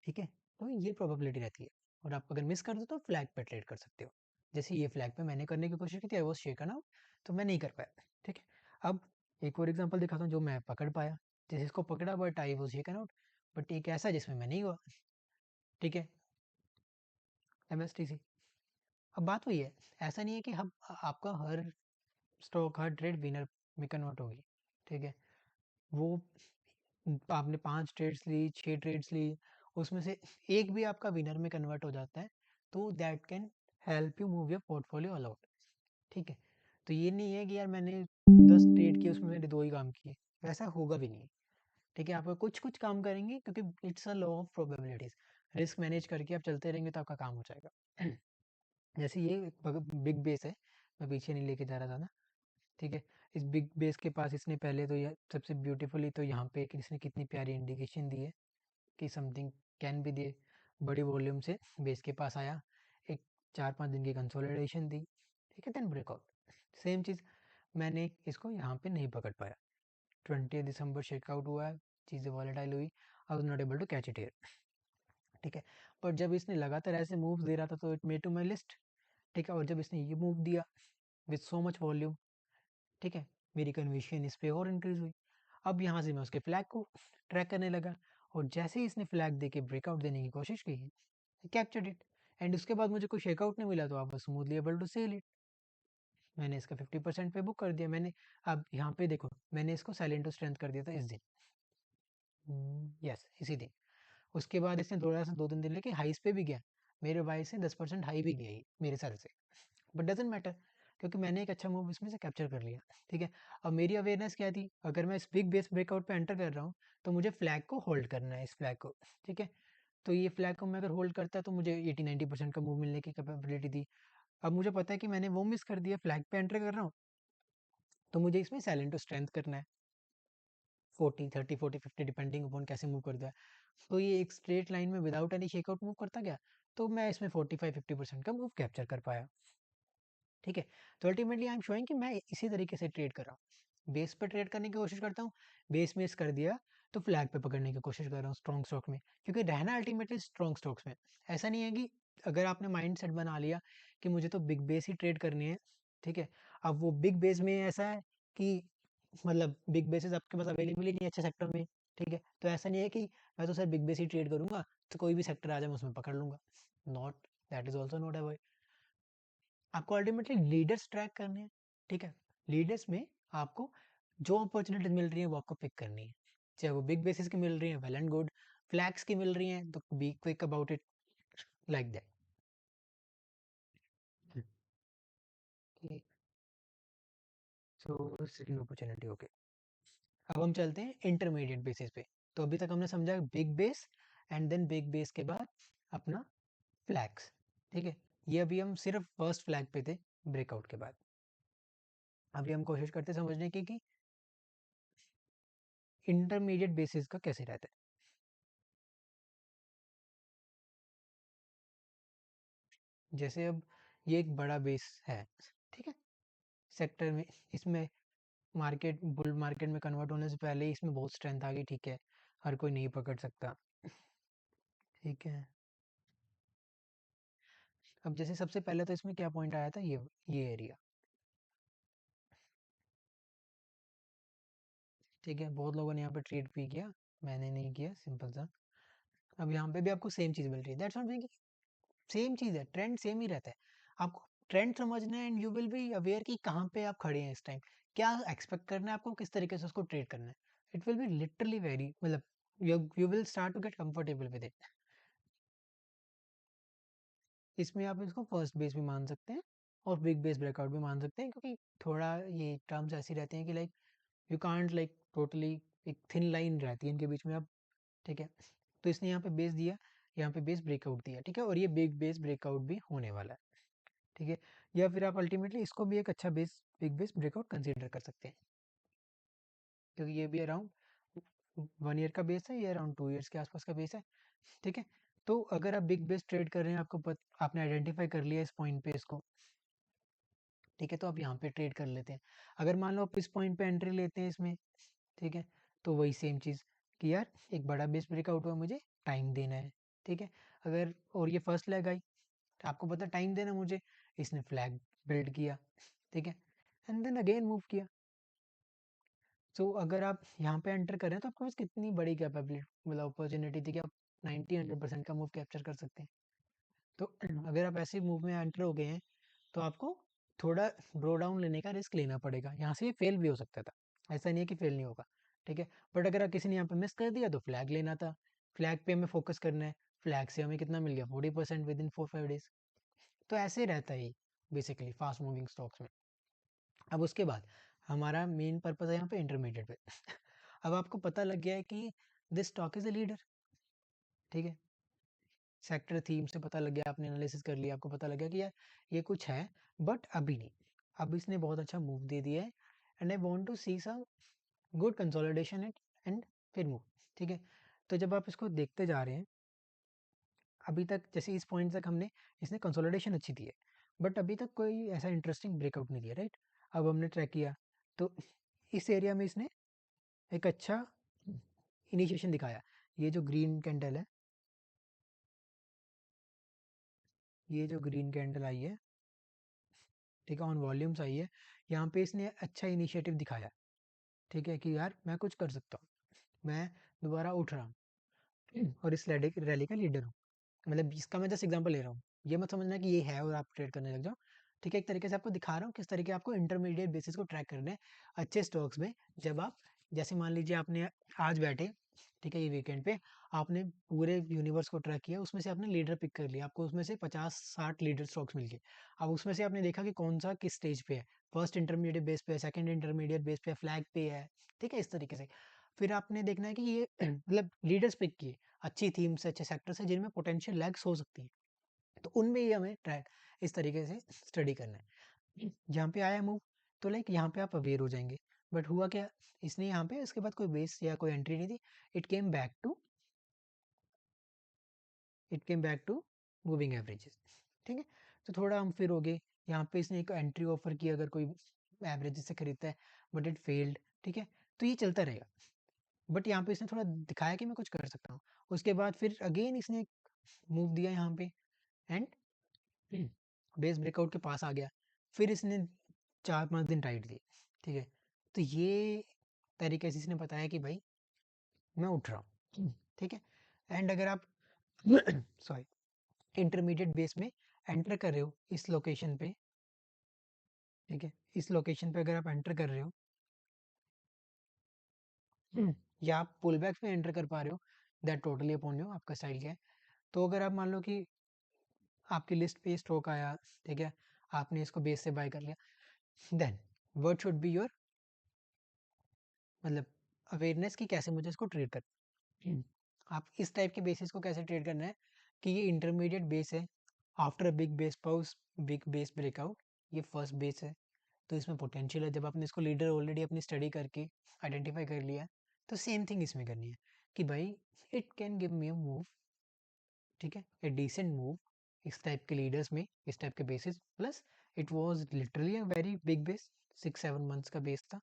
ठीक है, तो ये प्रोबेबिलिटी रहती है, और आप अगर मिस कर दो तो फ्लैग पे ट्रेड कर सकते हो। जैसे ये फ्लैग पे मैंने करने की कोशिश की थी, आई वाज शेकन आउट, तो मैं नहीं कर पाया। ठीक है, अब एक और एग्जांपल दिखाता हूँ जो मैं पकड़ पाया। जैसे इसको पकड़ा but I was shaken out, but एक ऐसा जिसमें मैं नहीं हुआ। ठीक है, MSTC। अब बात वही है, ऐसा नहीं है कि हम आपका हर स्टॉक, हर ट्रेड विनर में कन्वर्ट होगी। ठीक है, वो आपने 5 ट्रेड्स ली, 6 ट्रेड्स ली, उसमें से एक भी आपका विनर में कन्वर्ट हो जाता है, तो that can help you move your portfolio a lot. ठीक है, तो ये नहीं है कि यार मैंने 10 ट्रेड किए उसमें मैंने 2 ही काम किए, वैसा होगा भी नहीं। ठीक है, आप कुछ कुछ काम करेंगे क्योंकि it's a law of probabilities. Risk manage करके आप चलते रहेंगे तो आपका काम हो जाएगा। जैसे ये बिग बेस है, मैं पीछे नहीं लेके जा रहा था ना। ठीक है, इस बिग बेस के पास इसने पहले तो ये सबसे ब्यूटीफुली तो यहाँ पे इसने कितनी प्यारी इंडिकेशन दी है कि समथिंग कैन बी दे। बड़ी वॉल्यूम से बेस के पास आया, एक 4-5 दिन की कंसोलिडेशन दी। ठीक है, देन ब्रेकआउट। सेम चीज़ मैंने इसको यहाँ पे नहीं पकड़ पाया। 20 दिसंबर शेकआउट हुआ है, चीज़ें वॉलेटाइल हुई, I was not able to catch it here. ठीक है, पर जब इसने लगातार ऐसे मूव्स दे रहा था तो it made to my list. ठीक है, और जब इसने ये मूव दिया विथ सो मच वॉल्यूम, ठीक है, मेरी कन्विक्शन इस पे और इंक्रीज हुई। अब यहाँ से मैं उसके फ्लैग को ट्रैक करने लगा, और जैसे ही इसने फ्लैग दे के ब्रेकआउट देने की कोशिश की, कैप्चर्ड इट, एंड उसके बाद मुझे कोई शेकआउट नहीं मिला, तो आप smoothly able to sell it. मैंने इसका 50% पे बुक कर दिया मैंने। अब यहाँ पे देखो, मैंने इसको साइलेंट टू स्ट्रेंथ कर दिया था इस दिन, यस इसी दिन। उसके बाद इसने थोड़ा सा 2-3 दिन लेके हाइस पे भी गया, मेरे भाई से 10% हाई भी गया ही मेरे साल से, बट डजेंट मैटर, क्योंकि मैंने एक अच्छा मूव इसमें से कैप्चर कर लिया। ठीक है, अब मेरी अवेयरनेस क्या थी, अगर मैं इस बिग बेस ब्रेकआउट पे एंटर कर रहा हूँ तो मुझे फ्लैग को होल्ड करना है, इस फ्लैग को। ठीक है, तो ये फ्लैग को मैं अगर होल्ड करता तो मुझे 80-90% का मूव मिलने की कैपेबिलिटी थी। अब मुझे पता है कि मैंने वो मिस कर दिया, फ्लैग पे एंटर कर रहा हूँ, तो मुझे इसमें साइलेंट टू स्ट्रेंथ करना है, 40, 30, 40, 50 डिपेंडिंग अपॉन कैसे मूव करता है। तो ये एक स्ट्रेट लाइन में विदाउट एनी शेकआउट मूव करता गया, तो मैं इसमें 45-50% का मूव कैप्चर कर पाया। ठीक है, तो अल्टीमेटली आई एम शोइंग कि मैं इसी तरीके से ट्रेड कर रहा हूँ, बेस पे ट्रेड करने की कोशिश करता हूँ, बेस मिस कर दिया तो फ्लैग पे पकड़ने की कोशिश कर रहा हूँ स्ट्रॉन्ग स्टॉक में, क्योंकि रहना अल्टीमेटली स्ट्रॉन्ग स्टॉक्स में। ऐसा नहीं है कि अगर आपने माइंड सेट बना लिया कि मुझे तो बिग बेस ही ट्रेड करनी है, ठीक है, अब वो बिग बेस में ऐसा है कि मतलब बिग बेसिस आपके पास अवेलेबल ही नहीं है अच्छे सेक्टर में। ठीक है, तो ऐसा नहीं है कि मैं तो सर बिग बेस ही ट्रेड करूंगा, तो कोई भी सेक्टर आ जाए मैं उसमें पकड़ लूंगा, not, that is also not a. आपको अल्टीमेटली लीडर्स ट्रैक करने हैं। ठीक है, लीडर्स में आपको जो अपॉर्चुनिटीज मिल रही है वो आपको पिक करनी है, चाहे वो बिग बेसिस की मिल रही है, वेल एंड गुड, फ्लैग्स की मिल रही हैं तो be quick about it, like that. So second opportunity okay, अब हम चलते हैं इंटरमीडिएट बेसिस पे। तो अभी तक हमने समझा big base, and then big base के बाद अपना फ्लैग्स। ठीक है, ये अभी हम सिर्फ फर्स्ट फ्लैग पे थे ब्रेकआउट के बाद। अभी हम कोशिश करते हैं समझने की कि इंटरमीडिएट बेसिस का कैसे रहता है। जैसे अब ये एक बड़ा बेस है, ठीक है, सेक्टर में, इसमें मार्केट बुल मार्केट में कन्वर्ट होने से पहले ही इसमें बहुत स्ट्रेंथ आ गई। ठीक है, हर कोई नहीं पकड़ सकता। ठीक है, अब जैसे सबसे पहले तो इसमें क्या पॉइंट आया था, ये एरिया। ठीक है, बहुत लोगों ने यहाँ पे ट्रेड भी किया, मैंने नहीं किया, सिंपल सा। अब यहाँ पे भी आपको सेम चीज़ मिल रही है, दैट्स नॉट सेम चीज़ है, ट्रेंड सेम ही रहता है। आपको ट्रेंड समझना है, and you will B aware कि कहाँ पे आप खड़े हैं इस टाइम, क्या एक्सपेक्ट करना है आपको, किस तरीके से उसको ट्रेड करना है। It will be literally very, मतलब you will start to get comfortable with it. इसमें आप इसको फर्स्ट बेस भी मान सकते हैं और बिग बेस ब्रेकआउट भी मान सकते हैं, क्योंकि थोड़ा ये टर्म्स ऐसी रहती हैं कि like you can't like totally, एक थिन लाइन रहती है इनके बीच में अब। ठीक है, तो इसने यहाँ पे बेस दिया, यहाँ पे बेस ब्रेकआउट दिया, ठीक है, और ये बिग बेस ब्रेकआउट भी होने वाला है। ठीक है, या फिर आप अल्टीमेटली इसको भी एक अच्छा base, big base breakout consider कर सकते हैं। क्योंकि ये भी अराउंड 1 ईयर का बेस है, ये अराउंड 2 ईयर्स के आसपास का बेस है, ठीक है। तो अगर आप बिग बेस ट्रेड कर रहे हैं, आपने आइडेंटिफाई कर लिया इस पॉइंट पे इसको, ठीक है, तो आप यहाँ पे ट्रेड कर लेते हैं। अगर मान लो आप इस पॉइंट पे एंट्री लेते हैं इसमें, ठीक है, तो वही सेम चीज़ कि यार एक बड़ा बेस ब्रेकआउट हुआ, मुझे टाइम देना है, ठीक है। अगर और ये फर्स्ट लेग आई, तो आपको पता टाइम देना मुझे, इसने फ्लैग बिल्ड किया, ठीक है, एंड देन अगेन मूव किया। सो अगर आप यहाँ पे एंटर कर रहे हैं तो आपके पास कितनी बड़ी कैपेबिलिटी, मतलब अपॉर्चुनिटी थी कि आप 90-100% का मूव कैप्चर कर सकते हैं। तो अगर आप ऐसे मूव में एंटर हो गए हैं, तो आपको थोड़ा ड्रॉ डाउन लेने का रिस्क लेना पड़ेगा। यहाँ से ये फेल भी हो सकता था, ऐसा नहीं है कि फेल नहीं होगा, ठीक है। बट अगर किसी ने यहाँ पे मिस कर दिया तो फ्लैग लेना था, फ्लैग पे हमें फोकस करना है। फ्लैग से हमें कितना मिल गया, 40% विद इन 4-5 डेज। तो ऐसे रहता है बेसिकली फास्ट मूविंग स्टॉक्स में। अब उसके बाद हमारा मेन पर्पज है यहाँ पे इंटरमीडिएट पे। अब आपको पता लग गया है कि this stock is a leader, ठीक है, सेक्टर थीम से पता लग गया, आपने एनालिसिस कर लिया, आपको पता लग गया कि यार ये कुछ है, बट अभी नहीं, अब इसने बहुत अच्छा मूव दे दिया है, and I want to see some good consolidation it, and फिर मूव, ठीक है। तो जब आप इसको देखते जा रहे हैं, अभी तक जैसे इस पॉइंट तक हमने, इसने कंसोलिडेशन अच्छी दी है, बट अभी तक कोई ऐसा इंटरेस्टिंग ब्रेकआउट नहीं दिया, राइट। अब हमने ट्रैक किया, तो इस एरिया में इसने एक अच्छा इनिशिएशन दिखाया। ये जो ग्रीन कैंडल है, ये जो ग्रीन कैंडल आई है, ठीक है, ऑन वॉल्यूम्स आई है, यहाँ पे इसने अच्छा इनिशिएटिव दिखाया, ठीक है, कि यार मैं कुछ कर सकता हूँ, मैं दोबारा उठ रहा हूँ और इस रैली का लीडर हूँ। मतलब इसका मैं जस्ट एग्जांपल ले रहा हूँ, ये मत समझना कि ये है और आप ट्रेड करने लग जाओ, ठीक है। एक तरीके से आपको दिखा रहा हूँ किस तरीके आपको इंटरमीडिएट बेसिस को ट्रैक करना है अच्छे स्टॉक्स में। जब आप, जैसे मान लीजिए आपने आज बैठे, ठीक है, ये वीकेंड पे आपने पूरे यूनिवर्स को ट्रैक किया, उसमें से आपने लीडर पिक कर लिया, आपको उसमें से 50-60 लीडर स्टॉक्स मिल गए। अब उसमें से आपने देखा कि कौन सा किस स्टेज पे है, फर्स्ट इंटरमीडिएट बेस पे है, सेकंड इंटरमीडिएट बेस पे है, फ्लैग पे है, ठीक है, इस तरीके से। फिर आपने देखना है कि ये मतलब लीडर्स पिक किए अच्छी थीम से, अच्छे सेक्टर से, जिनमें पोटेंशियल लैग्स हो सकती है, तो उनमें ही हमें ट्रैक इस तरीके से स्टडी करना है। जहाँ पे आया मूव, तो लाइक यहाँ पे आप अवेयर हो जाएंगे। बट हुआ क्या, इसने यहाँ पे इसके बाद कोई बेस या कोई एंट्री नहीं दी, it came back to it came back to moving averages, ठीक है। तो थोड़ा हम फिर हो गए, यहाँ पे इसने एक एंट्री ऑफर की अगर कोई एवरेज से खरीदता है, बट इट फेल्ड, ठीक है। तो ये चलता रहेगा, बट यहाँ पे इसने थोड़ा दिखाया कि मैं कुछ कर सकता हूँ। उसके बाद फिर अगेन इसने मूव दिया यहाँ पे, एंड बेस ब्रेकआउट के पास आ गया, फिर इसने 4-5 दिन टाइट दिए, ठीक है। तो ये तरीके से इसने बताया कि भाई मैं उठ रहा हूँ, ठीक है। एंड अगर आप सॉरी इंटरमीडिएट बेस में एंटर कर रहे हो इस लोकेशन पे, ठीक है, इस लोकेशन पे अगर आप एंटर कर रहे हो या आप पुल बैक में एंटर कर पा रहे हो, दैट टोटली अपॉन यू, आपका स्टाइल क्या है। तो अगर आप मान लो कि आपकी लिस्ट पे स्टॉक आया, ठीक है, आपने इसको बेस से बाय कर लिया, then what should be your, मतलब अवेयरनेस की कैसे मुझे इसको ट्रेड कर, आप इस टाइप के बेसिस को कैसे ट्रेड करना है कि ये इंटरमीडिएट बेस है, आफ्टर बिग बेस पाउस, बिग बेस ब्रेकआउट, ये फर्स्ट बेस है, तो इसमें पोटेंशियल है। जब आपने इसको लीडर ऑलरेडी अपनी स्टडी करके आइडेंटिफाई कर लिया, तो सेम थिंग इसमें करनी है कि भाई it can give me a move, ठीक है, ए डिसेंट मूव इस टाइप के लीडर्स में, इस टाइप के basis, plus it was literally a very big base, 6-7 months का बेस था।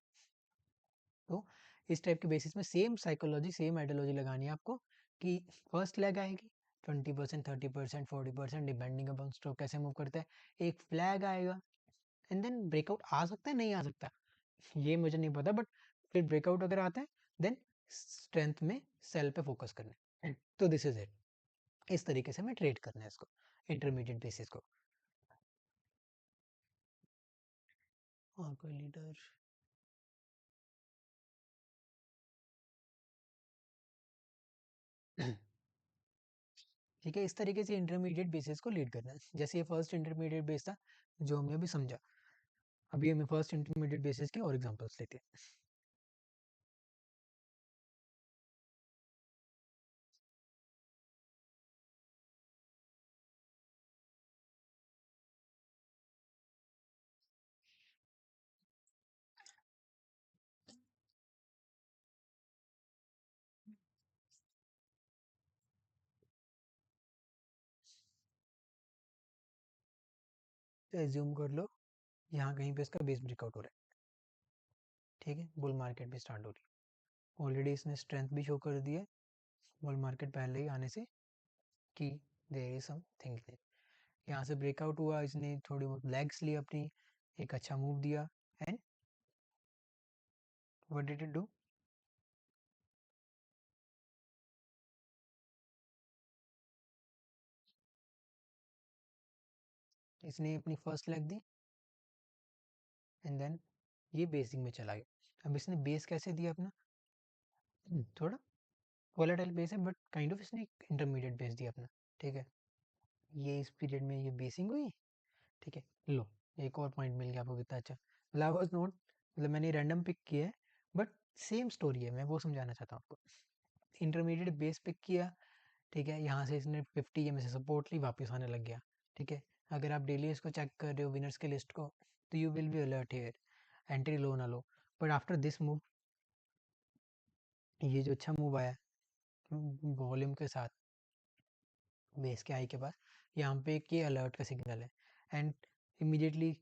तो इस टाइप के बेसिस में सेम साइकोलॉजी, सेम आइडियोलॉजी लगानी है आपको कि फर्स्ट लेग आएगी 20%, 30%, 40%, डिपेंडिंग अपॉन स्टॉक कैसे मूव करता है, एक फ्लैग आएगा, एंड देन ब्रेकआउट आ सकता है, नहीं आ सकता, ये मुझे नहीं पता, बट फिर ब्रेकआउट अगर आता है, देन स्ट्रेंथ में सेल पे फोकस करना है, तो दिस इज इट। इस तरीके से हमें ट्रेड करना है इसको, इंटरमीडिएट बेसिस को। और कोई लीडर, ठीक है, इस तरीके से इंटरमीडिएट बेसिस को लीड करना है। जैसे ये फर्स्ट इंटरमीडिएट बेस था जो हमने अभी समझा, अभी हमें फर्स्ट इंटरमीडिएट बेसिस के और एग्जांपल्स लेते हैं। एज्यूम कर लो यहाँ कहीं पे इसका बेस ब्रेकआउट हो रहा है, ठीक है, बुल मार्केट भी स्टार्ट हो रही है, ऑलरेडी इसने स्ट्रेंथ भी शो कर दी है बुल मार्केट पहले ही आने से कि देयर इज समथिंग। यहाँ से ब्रेकआउट हुआ, इसने थोड़ी बहुत लेग्स ली अपनी, एक अच्छा मूव दिया, and what did it do, इसने अपनी फर्स्ट लेग दी एंड देन ये बेसिंग में चला गया। अब इसने बेस कैसे दिया अपना, थोड़ा वोलेटाइल बेस है बट काइंड ऑफ इसने इंटरमीडिएट बेस दिया अपना, ठीक है, ये इस पीरियड में ये बेसिंग हुई, ठीक है। लो एक और पॉइंट मिल गया आपको, कितना अच्छा, मतलब आई वाज नॉट, मतलब मैंने रैंडम पिक किया है बट सेम स्टोरी है, मैं वो समझाना चाहता हूँ आपको। इंटरमीडिएट बेस पिक किया, ठीक है, यहाँ से इसने 50 में से सपोर्ट ली, वापस आने लग गया, ठीक है। अगर आप डेली इसको चेक कर रहे हो विनर्स के लिस्ट को, तो you will be alert here, entry लो ना लो, बट आफ्टर दिस मूव, ये जो अच्छा मूव आया वॉल्यूम के साथ बेस के आई के पास, यहाँ पे एक ये अलर्ट का सिग्नल है, एंड इमीडिएटली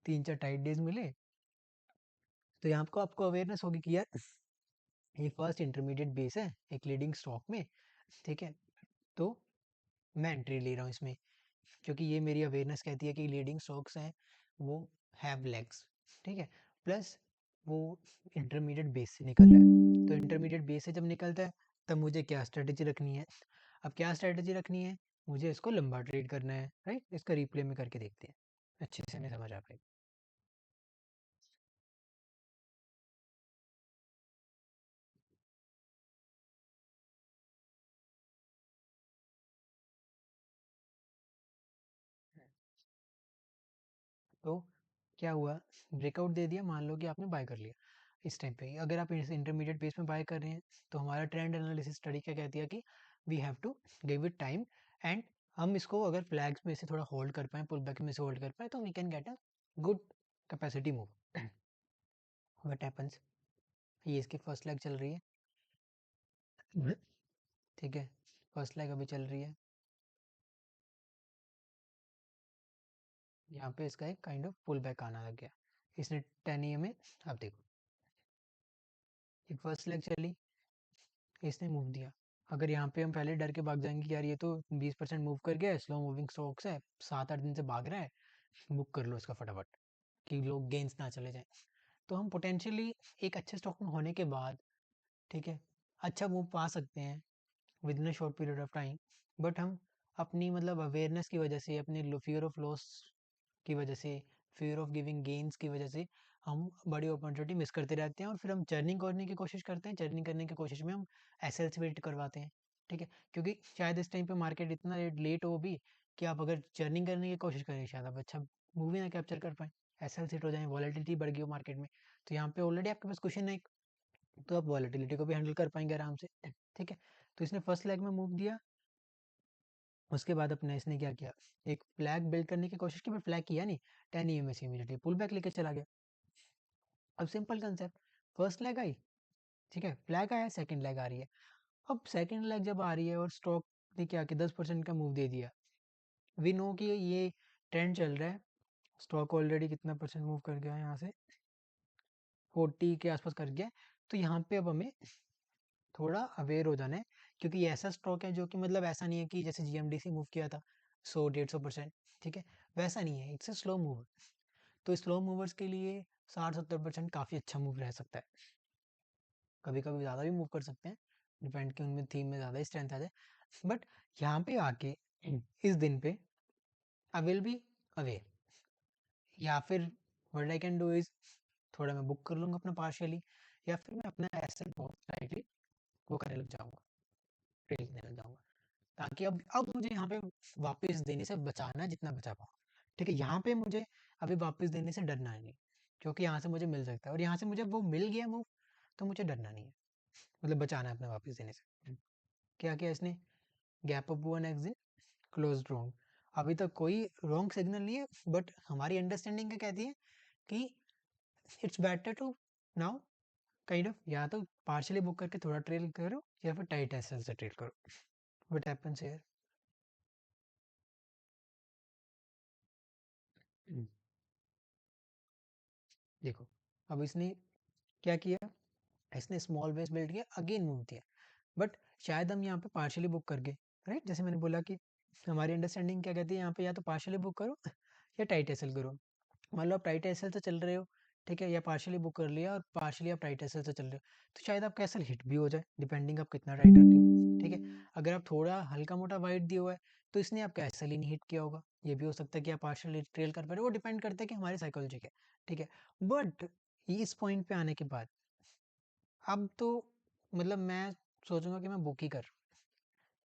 3-4 टाइट डेज मिले, तो यहाँ को आपको अवेयरनेस होगी कि यार ये फर्स्ट इंटरमीडिएट बेस है एक लीडिंग स्टॉक में, ठीक है, तो मैं एंट्री ले रहा हूँ इसमें, क्योंकि ये मेरी अवेयरनेस कहती है कि लीडिंग स्टॉक्स हैं वो हैव लेग्स, ठीक है, प्लस वो इंटरमीडिएट बेस से निकल रहा है, तो इंटरमीडिएट बेस से जब निकलता है तब मुझे क्या स्ट्रेटेजी रखनी है, अब क्या स्ट्रेटेजी रखनी है, मुझे इसको लंबा ट्रेड करना है, राइट, इसका रिप्ले में करके देखते हैं, अच्छे से नहीं समझ आ पाई। तो क्या हुआ, ब्रेकआउट दे दिया, मान लो कि आपने बाय कर लिया इस टाइम पे, अगर आप इस इंटरमीडिएट बेस में बाय कर रहे हैं, तो हमारा ट्रेंड एनालिसिस स्टडी क्या कहती है कि we have to give it time, and हम इसको अगर फ्लैग्स में से थोड़ा होल्ड कर पाए, पुल बैक में से होल्ड कर पाए, तो we can get a good capacity move. What happens, ये इसकी फर्स्ट लेग चल रही है, ठीक है, फर्स्ट लेग अभी चल रही है, यहाँ पे इसका एक काइंड ऑफ पुल बैक आना लग गया, इसने 10 में, अब देखो ये फर्स्ट लेग चली, इसने मूव दिया, अगर यहाँ पे हम पहले डर के भाग जाएंगे कि यार ये तो 20% मूव कर गया है, स्लो मूविंग स्टॉक्स है, 7-8 दिन से भाग रहा है, बुक कर लो इसका फटाफट कि लोग गेंस ना चले जाए, तो हम पोटेंशियली एक अच्छे स्टॉक में होने के बाद, ठीक है, अच्छा मूव पा सकते हैं with in a short period of time, but हम अपनी मतलब अवेयरनेस की वजह से, अपने फियर ऑफ लॉस की वजह से, फियर ऑफ गिविंग गेन्स की वजह से हम बड़ी अपॉर्चुनिटी मिस करते रहते हैं, और फिर हम चर्निंग करने की कोशिश करते हैं, चर्निंग करने की कोशिश में हम एस एल वेट करवाते हैं, ठीक है, क्योंकि शायद इस टाइम पे मार्केट इतना लेट हो भी कि आप अगर चर्निंग करने की कोशिश करें शायद आप अच्छा मूवी ना कैप्चर कर पाए, एस एल सीट हो जाए, वॉलेटिलिटी बढ़ गई हो मार्केट में, तो यहाँ पे ऑलरेडी आपके पास क्वेश्चन है, तो आप वॉलेटिलिटी को भी हैंडल कर पाएंगे आराम से, ठीक है। तो इसने फर्स्ट लेग में मूव दिया, उसके बाद अपने इसने क्या किया, एक फ्लैग बिल्ड करने की कोशिश की, बट फ्लैग किया नहीं, 10 से इमीडिएटली पुल बैक लेके चला गया। अब simple concept, first leg I, ठीक है, फ्लैग आया, सेकंड लेग आ रही है, अब सेकंड लेग जब आ रही है और स्टॉक ने क्या कि 10% का मूव दे दिया, वी नो कि ये ट्रेंड चल रहा है, स्टॉक ऑलरेडी कितना परसेंट मूव कर गया है, यहाँ से 40 के आसपास कर गया, तो यहाँ पे अब हमें थोड़ा अवेयर हो जाना है, क्योंकि ये ऐसा स्टॉक है जो कि मतलब ऐसा नहीं है कि जैसे जीएमडीसी मूव किया था 100-150%, ठीक है, वैसा नहीं है, इट्स अ स्लो मूवर, तो स्लो मूवर्स के लिए 60-70% काफ़ी अच्छा मूव रह सकता है, कभी कभी ज़्यादा भी मूव कर सकते हैं, डिपेंड कि उनमें थीम में ज़्यादा स्ट्रेंथ आ जाए, बट यहाँ पे आके इस दिन पे आई विल बी अवेयर, या फिर what I can do is थोड़ा मैं बुक कर लूँगा अपना पार्शियली, या फिर मैं अपना एसेट बहुत स्लाइटली वो करने लग जाऊँगा, ट्रेड करने लग जाऊँगा, ताकि अब मुझे यहाँ पे वापस देने से बचाना है जितना बचा पाऊँ, ठीक है, यहाँ पे मुझे अभी वापस देने से डरना है नहीं, क्योंकि यहाँ से मुझे मिल सकता है, और यहाँ से मुझे वो मिल गया मूव, तो मुझे डरना नहीं है, मतलब बचाना है अपने वापस देने से। क्या किया इसने, गैप अप हुआ, नेक्स्ट दिन क्लोज रॉन्ग, अभी तक कोई रॉन्ग सिग्नल नहीं है, बट हमारी अंडरस्टैंडिंग क्या कहती है कि it's better to now kind of या तो पार्शली बुक करके थोड़ा ट्रेल करो, या फिर टाइट एसेल से ट्रेल करो, व्हाट हैपेंस हियर, अब इसने क्या किया, इसने स्मॉल बेस बिल्ड किया, अगेन मूव दिया, बट शायद हम यहाँ पे पार्शियली बुक कर गए, राइट? जैसे मैंने बोला कि हमारी अंडरस्टैंडिंग क्या कहती है यहाँ पे, या तो पार्शियली बुक करो या टाइट एसएल करो। मान लो आप टाइट एसएल से चल रहे हो, ठीक है, या पार्शियली बुक कर लिया और पार्शियली आप टाइट एसएल से चल रहे हो, तो शायद आपका एसएल हिट भी हो जाए, डिपेंडिंग आप कितना टाइट रखते हो, ठीक है। अगर आप थोड़ा हल्का मोटा वाइड दिया हुआ है तो इसने आपका एसएल ही नहीं हिट किया होगा, ये भी हो सकता है कि आप पार्शियली ट्रेल कर पा रहे हो, वो डिपेंड करता है कि हमारी साइकोलॉजी क्या है, ठीक है। बट इस पॉइंट पे आने के बाद अब तो मतलब मैं सोचूंगा कि मैं बुक ही कर,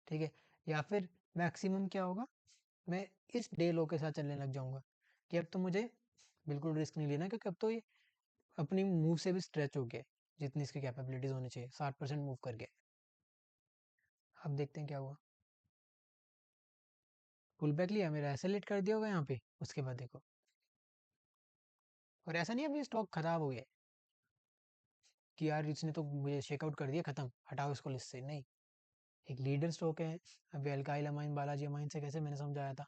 ठीक है, या फिर मैक्सिमम क्या होगा, मैं इस डे लो के साथ चलने लग जाऊंगा कि अब तो मुझे बिल्कुल रिस्क नहीं लेना, क्योंकि अब तो ये अपनी मूव से भी स्ट्रेच हो गया है, जितनी इसकी कैपेबिलिटीज होनी चाहिए, 60% मूव कर गया। अब देखते हैं क्या हुआ, पुल बैक लिया, मेरा ऐसे लेट कर दिया होगा यहाँ पे, उसके बाद देखो, और ऐसा नहीं अभी स्टॉक खराब हो गया है कि यार इसने तो मुझे चेकआउट कर दिया, खत्म, हटाओ इसको लिस्ट से, नहीं। एक लीडर स्टॉक है। अभी अल्काइल अमाइन, बालाजी अमाइन से कैसे मैंने समझाया था,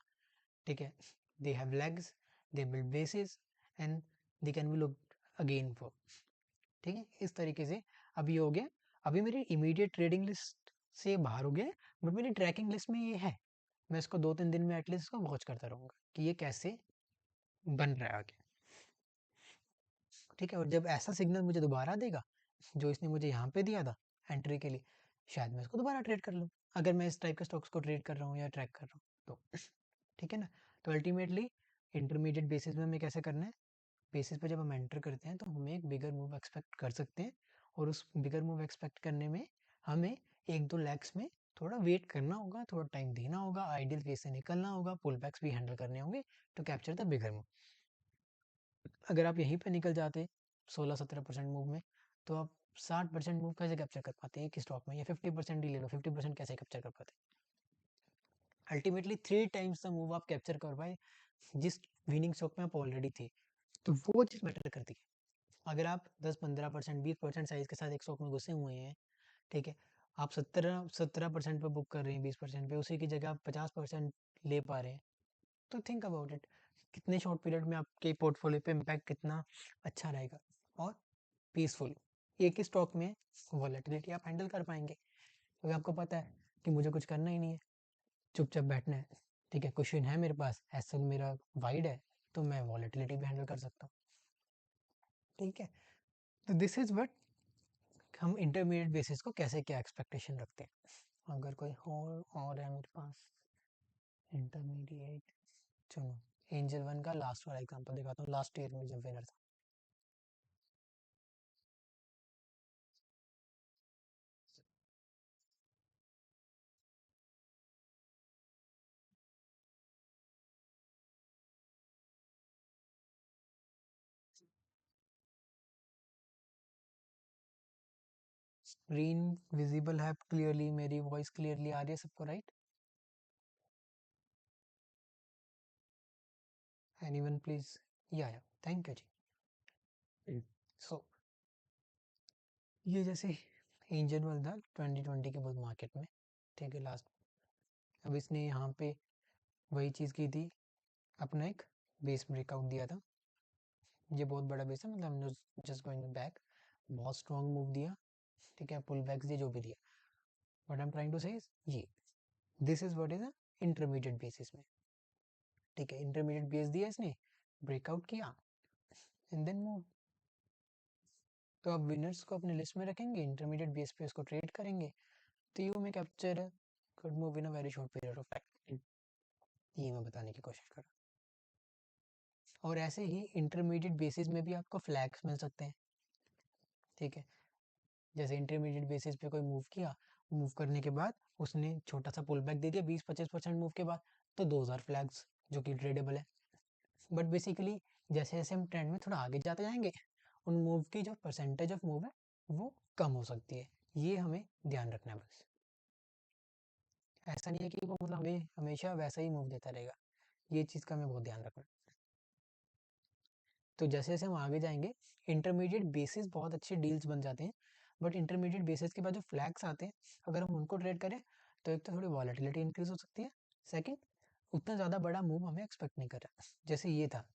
ठीक है, they have legs, they build basis and they can B look again for, ठीक है, इस तरीके से। अभी हो गया, अभी मेरी इमीडिएट ट्रेडिंग लिस्ट से बाहर हो गया, बट मेरी ट्रैकिंग लिस्ट में ये है, मैं इसको 2-3 दिन में एटलीस्ट इसको वॉच करता रहूंगा कि ये कैसे बन रहा है आगे, ठीक है। और जब ऐसा सिग्नल मुझे दोबारा देगा जो इसने मुझे यहाँ पे दिया था एंट्री के लिए, शायद मैं इसको दोबारा ट्रेड कर लूँ, अगर मैं इस टाइप के स्टॉक्स को ट्रेड कर रहा हूँ या ट्रैक कर रहा हूँ तो, ठीक है ना। तो अल्टीमेटली इंटरमीडिएट बेसिस में हमें कैसे करना है, बेसिस पे जब हम एंटर करते हैं तो हमें एक बिगर मूव एक्सपेक्ट कर सकते हैं, और उस बिगर मूव एक्सपेक्ट करने में हमें 1-2 लैग्स में थोड़ा वेट करना होगा, थोड़ा टाइम देना होगा, आइडियल फेस से निकलना होगा, पुल बैक्स भी हैंडल करने होंगे to capture the bigger move. अगर आप यहीं पे निकल जाते 16-17% मूव में, तो आप 60% मूव कैसे कैप्चर कर पाते हैं एक स्टॉक में, या 50% ही ले लो, 50% कैसे कैप्चर कर पाते? अल्टीमेटली 3 टाइम्स द मूव आप कैप्चर कर पाए जिस विनिंग स्टॉक में आप ऑलरेडी थे, तो वो चीज़ मैटर करती है। अगर आप 10-15% 20% साइज के साथ एक स्टॉक में घुसे हुए हैं, ठीक है, आप 17% पे बुक कर रहे हैं, 20% पे, उसी की जगह आप 50% ले पा रहे हैं, तो थिंक अबाउट इट, कितने शॉर्ट पीरियड में आपके पोर्टफोलियो पे इम्पैक्ट कितना अच्छा रहेगा, और पीसफुल। एक ही स्टॉक में वॉलेटिलिटी आप हैंडल कर पाएंगे, क्योंकि आपको पता है कि मुझे कुछ करना ही नहीं है, चुपचाप बैठना है, ठीक है, क्वेश्चन है मेरे पास, एसएल मेरा वाइड है, तो मैं वॉलेटिलिटी भी हैंडल कर सकता हूँ, ठीक है। तो दिस इज व्हाट हम इंटरमीडिएट बेसिस को कैसे क्या एक्सपेक्टेशन रखते हैं। अगर कोई और है मेरे पास इंटरमीडिएट, चलो एंजल वन का लास्ट वाला एग्जांपल दिखाता हूँ, लास्ट ईयर में जब विनर था। स्क्रीन विजिबल है क्लियरली, मेरी वॉइस क्लियरली आ रही है सबको, राइट? Anyone please? या थैंक यू जी। सो ये जैसे एंजल वन था 2020 के बुल मार्केट में, ठीक है, लास्ट, अब इसने यहाँ पे वही चीज़ की थी, अपना एक बेस ब्रेकआउट दिया था, ये बहुत बड़ा बेस है, मतलब हम जस्ट गोइंग बैक, बहुत स्ट्रॉन्ग मूव दिया, ठीक है, पुल बैक्स दिए, जो भी दिया, what I am trying to say ये, this is what is a intermediate basis में, ठीक है, इंटरमीडिएट बेस दिया इसने, ब्रेकआउट किया एंड देन मूव। तो आप विनर्स को अपने लिस्ट में रखेंगे, इंटरमीडिएट बेस पे उसको ट्रेड करेंगे, तो यू में capture could move in a very short period of time, ये मैं बताने की कोशिश कर रहा हूँ। और ऐसे ही इंटरमीडिएट बेसिस में भी आपको फ्लैग्स मिल सकते हैं, ठीक है, जैसे इंटरमीडिएट बेसिस पे कोई मूव किया, मूव करने के बाद उसने छोटा सा पुल बैक दे दिया 20-25% मूव के बाद, तो दोज आर फ्लैग्स जो कि ट्रेडेबल है। बट बेसिकली जैसे जैसे हम ट्रेंड में थोड़ा आगे जाते जाएंगे, उन मूव की जो परसेंटेज ऑफ मूव है वो कम हो सकती है, ये हमें ध्यान रखना है बस। ऐसा नहीं है कि वो मतलब हमें हमेशा वैसा ही मूव देता रहेगा, ये चीज़ का हमें बहुत ध्यान रखना है। तो जैसे जैसे हम आगे जाएंगे, इंटरमीडिएट बेसिस बहुत अच्छे डील्स बन जाते हैं, बट इंटरमीडिएट बेसिस के बाद जो फ्लैग्स आते हैं, अगर हम उनको ट्रेड करें तो एक तो थोड़ी वॉलेटिलिटी इंक्रीज हो सकती है, सेकंड उतना ज़्यादा बड़ा मूव हमें एक्सपेक्ट नहीं कर रहा, जैसे ये था,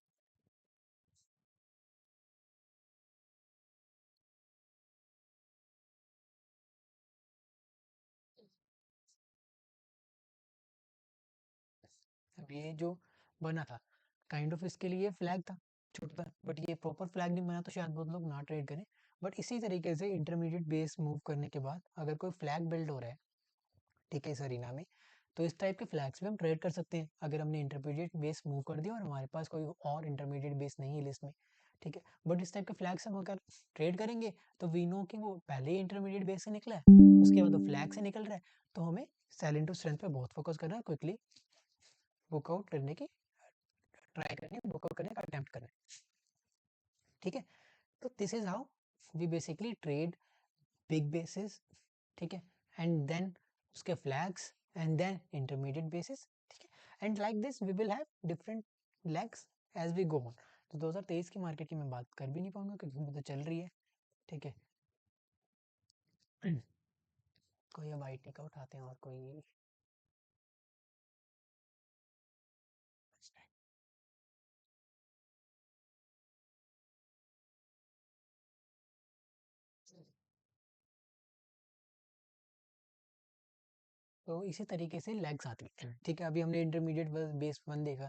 ये जो बना था काइंड ऑफ इसके लिए फ्लैग था, छोटा था, बट ये प्रॉपर फ्लैग नहीं बना तो शायद बहुत लोग ना ट्रेड करें। बट इसी तरीके से इंटरमीडिएट बेस मूव करने के बाद अगर कोई फ्लैग बिल्ड हो रहा है, ठीक है, इस अरीना में, तो इस टाइप के फ्लैग्स पे हम ट्रेड कर सकते हैं। अगर हमने इंटरमीडिएट बेस मूव कर दिया और हमारे पास कोई और इंटरमीडिएट बेस नहीं है लिस्ट में, ठीक है, बट इस टाइप के फ्लैग्स हम अगर ट्रेड करेंगे तो वी नो कि वो पहले ही इंटरमीडिएट बेस से निकला है, उसके बाद वो फ्लैग से निकल रहा है, तो हमें सेल इनटू स्ट्रेंथ पे बहुत फोकस करना है, क्विकली वर्कआउट करने की ट्राई करनी है, वर्कआउट करने का अटेम्प्ट करना है, ठीक है। तो this is how we basically trade big basis, ठीक है, एंड देन उसके flags and then intermediate basis, ठीक है, and like this we will have different legs as we go on. तो 2023 की मार्केट की मैं बात कर भी नहीं पाऊंगा क्योंकि वो तो चल रही है, ठीक है। कोई अब आईटी का उठाते हैं और कोई तो इसी तरीके से लेग्स आती है, ठीक है। अभी हमने इंटरमीडिएट बेस 1 देखा,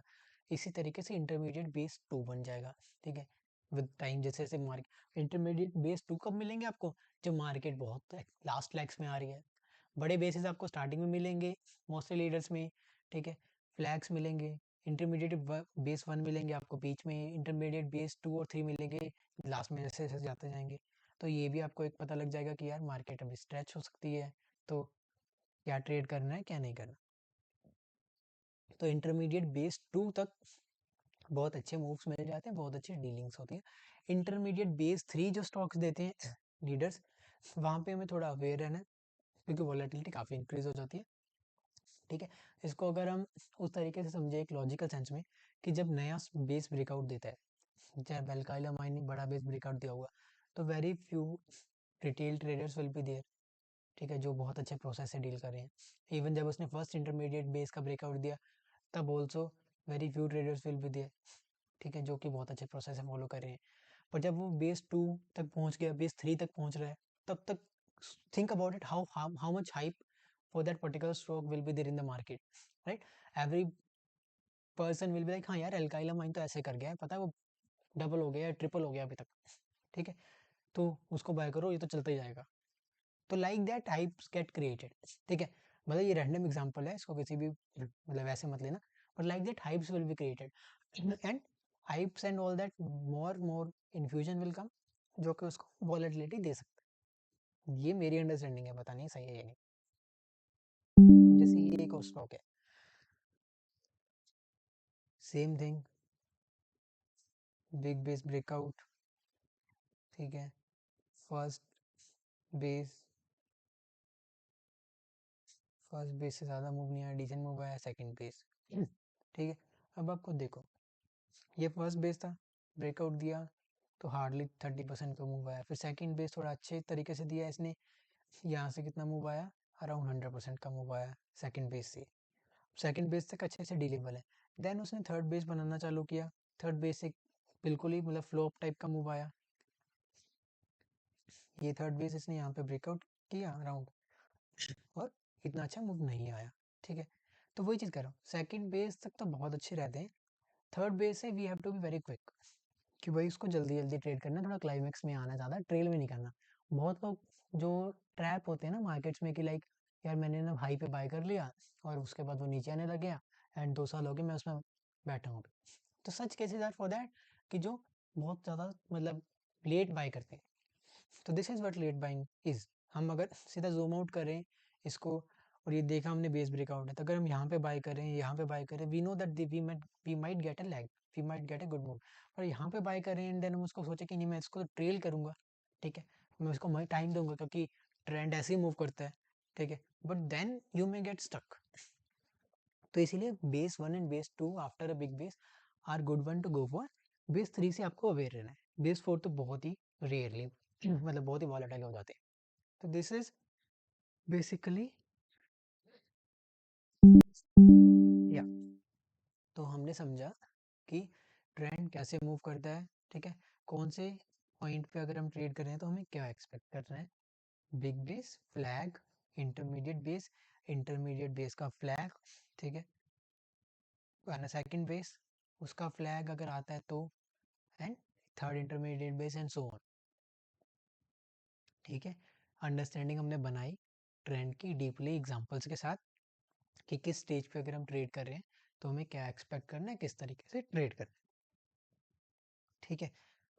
इसी तरीके से इंटरमीडिएट बेस 2 बन जाएगा, ठीक है, विद टाइम। जैसे जैसे मार्केट इंटरमीडिएट बेस 2 कब मिलेंगे आपको, जब मार्केट बहुत लास्ट लेग्स में आ रही है। बड़े बेसिस आपको स्टार्टिंग में मिलेंगे मोस्टली लीडर्स में, ठीक है, फ्लैग्स मिलेंगे, इंटरमीडिएट बेस 1 मिलेंगे आपको बीच में, इंटरमीडिएट बेस 2 और 3 मिलेंगे लास्ट में, जैसे जैसे जाते जाएंगे। तो ये भी आपको एक पता लग जाएगा कि यार मार्केट अभी स्ट्रेच हो सकती है, तो क्या ट्रेड करना है क्या नहीं करना। तो इंटरमीडिएट बेस 2 तक बहुत अच्छे मूव्स मिल जाते हैं, बहुत अच्छी डीलिंग्स होती है। इंटरमीडिएट बेस 3 जो स्टॉक्स देते हैं लीडर्स, वहाँ पे हमें थोड़ा अवेयर रहना है क्योंकि वॉलेटिलिटी काफ़ी इंक्रीज हो जाती है, ठीक है। इसको अगर हम उस तरीके से समझे एक लॉजिकल सेंस में कि जब नया बेस ब्रेकआउट देता है, चाहे बेलकाइलामाइन ने बड़ा बेस ब्रेकआउट दिया होगा, तो very few retail traders will be there, ठीक है, जो बहुत अच्छे प्रोसेस से डील कर रहे हैं। इवन जब उसने फर्स्ट इंटरमीडिएट बेस का ब्रेकआउट दिया तब also very few traders will be there, ठीक है, जो कि बहुत अच्छे प्रोसेस से फॉलो कर रहे हैं। पर जब वो बेस 2 तक पहुंच गया, बेस 3 तक पहुंच रहा है, तब तक think about it, how much hype for that particular stock will be there in the market, right. Every person will be like हाँ यार एल्काइला माइन तो ऐसे कर गया है, पता है वो डबल हो गया, ट्रिपल हो गया अभी तक, ठीक है, तो उसको बाय करो, ये तो चलता ही जाएगा। तो like that hypes get created, ठीक है, मतलब ये रैंडम एग्जांपल है, इसको किसी भी मतलब वैसे मत लेना, but like that hypes will be created and hypes and all that more infusion will come, जो कि उसको वॉलेटिलिटी दे सकता है। ये मेरी अंडरस्टैंडिंग है, पता नहीं सही है या नहीं। जैसे ये एक और स्टॉक है, same thing, big base breakout, ठीक है, फर्स्ट बेस, फर्स्ट बेस से ज़्यादा मूव नहीं आया, डिसेंट मूव आया, सेकंड बेस, ठीक है। अब आपको देखो, ये फर्स्ट बेस था, ब्रेकआउट दिया तो हार्डली 30% का मूव आया, फिर सेकंड बेस थोड़ा अच्छे तरीके से दिया इसने, यहाँ से कितना मूव आया, अराउंड 100% का मूव आया सेकंड बेस से, सेकंड बेस तक अच्छे से डीलेबल है। देन उसने थर्ड बेस बनाना चालू किया, थर्ड बेस से बिल्कुल ही मतलब फ्लॉप टाइप का मूव आया, ये थर्ड बेस इसने यहाँ पे ब्रेकआउट किया अराउंड, और इतना अच्छा मूव नहीं आया, ठीक है। तो वही चीज़ कर रहा हूँ, सेकंड बेस तक तो बहुत अच्छे रहते हैं, थर्ड बेस से we have to be very quick कि भाई उसको जल्दी जल्दी ट्रेड करना, थोड़ा क्लाइमेक्स में आना, ज़्यादा ट्रेल में नहीं करना। बहुत लोग जो ट्रैप होते हैं ना मार्केट्स में कि लाइक यार मैंने ना हाई पे बाय कर लिया और उसके बाद वो नीचे आने लग गया एंड 2 साल हो गए मैं उसमें बैठा हूँ, तो such cases are for that कि जो बहुत ज़्यादा मतलब लेट बाय करते हैं। तो this is what late buying is. हम अगर सीधा जूम आउट करें इसको और ये देखा हमने बेस ब्रेकआउट है, तो अगर हम यहाँ पे बाय करें, यहाँ पे बाय करें, we know that we might get a lag, we might get a good move, और यहाँ पे बाय करें एंड देन हम उसको सोचे कि नहीं मैं इसको ट्रेल करूंगा, ठीक है, मैं उसको टाइम दूंगा क्योंकि ट्रेंड ऐसे ही मूव करता है, ठीक है, but then you may get stuck. तो इसीलिए base 1 and base 2 after a big base are good one to go for. Base 3 से आपको अवेयर रहना है, बेस 4 तो बहुत ही रेयरली मतलब बहुत ही वॉलेटाइल हो जाते हैं। तो दिस इज बेसिकली या, तो हमने समझा कि ट्रेंड कैसे मूव करता है, ठीक है, कौन से पॉइंट पे अगर हम ट्रेड कर रहे हैं तो हमें क्या एक्सपेक्ट कर रहे हैं, big base flag, intermediate base, intermediate base का फ्लैग, ठीक है, सेकंड बेस उसका फ्लैग अगर आता है तो, and third intermediate base and so on. ठीक है, अंडरस्टैंडिंग हमने बनाई ट्रेंड की डीपली एग्जांपल्स के साथ कि किस स्टेज पे अगर हम ट्रेड कर रहे हैं तो हमें क्या एक्सपेक्ट करना है, किस तरीके से ट्रेड करना है। ठीक है,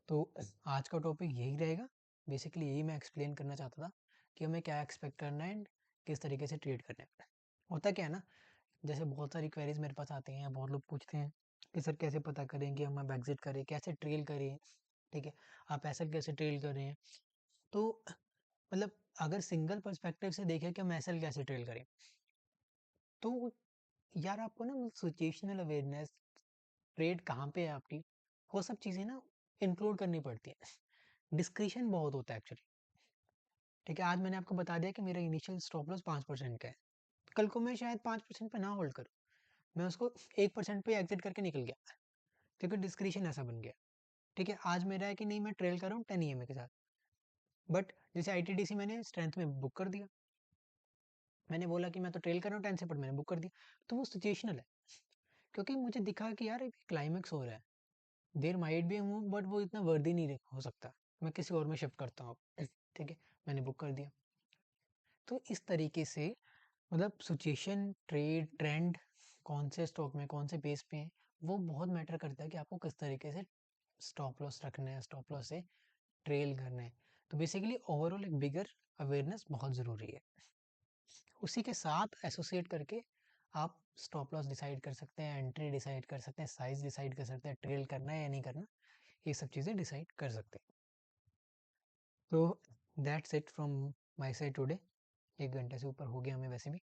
तो आज का टॉपिक यही रहेगा। बेसिकली यही मैं एक्सप्लेन करना चाहता था कि हमें क्या एक्सपेक्ट करना है एंड किस तरीके से ट्रेड करना है। होता क्या है ना, जैसे बहुत सारी क्वेरीज मेरे पास आती हैं, बहुत लोग पूछते हैं कि सर कैसे पता करें कि हम अब एग्जिट करें, कैसे ट्रेल करें। ठीक है, आप ऐसा कैसे ट्रेल कर रहे हैं। तो मतलब अगर सिंगल पर्सपेक्टिव से देखें कि हम ऐसा कैसे ट्रेल करें, तो यार आपको ना सिचुएशनल अवेयरनेस, ट्रेड कहाँ पे है आपकी, वो सब चीज़ें ना इंक्लूड करनी पड़ती है। डिस्क्रिशन बहुत होता है एक्चुअली। ठीक है, आज मैंने आपको बता दिया कि मेरा इनिशियल स्टॉप लॉस 5% का है, कल को मैं शायद 5% पे ना होल्ड करूँ, मैं उसको 1% पे एग्जिट करके निकल गया क्योंकि डिस्क्रिशन ऐसा बन गया। ठीक है, आज मेरा है कि नहीं मैं ट्रेल कर रहा हूँ 10 EMA के साथ, बट जैसे ITDC मैंने स्ट्रेंथ में बुक कर दिया, मैंने बोला कि मैं तो ट्रेल कर रहा हूँ 10 से, बट मैंने बुक कर दिया, तो वो सिचुएशनल है। क्योंकि मुझे दिखा कि यार क्लाइमेक्स हो रहा है, there might be move but वो इतना वर्दी नहीं हो सकता, मैं किसी और में शिफ्ट करता हूँ। ठीक है, मैंने बुक कर दिया। तो इस तरीके से मतलब सिचुएशन, ट्रेड, ट्रेंड, कौन से स्टॉक में कौन से बेस पे है, वो बहुत मैटर करता है कि आपको किस तरीके से स्टॉप लॉस रखना है, स्टॉप लॉस से ट्रेल करना है। तो बेसिकली ओवरऑल एक बिगर अवेयरनेस बहुत ज़रूरी है। उसी के साथ एसोसिएट करके आप स्टॉप लॉस डिसाइड कर सकते हैं, एंट्री डिसाइड कर सकते हैं, साइज डिसाइड कर सकते हैं, ट्रेल करना है या नहीं करना, ये सब चीज़ें डिसाइड कर सकते हैं। तो that's it from my side today. 1 घंटे से ऊपर हो गया हमें वैसे भी।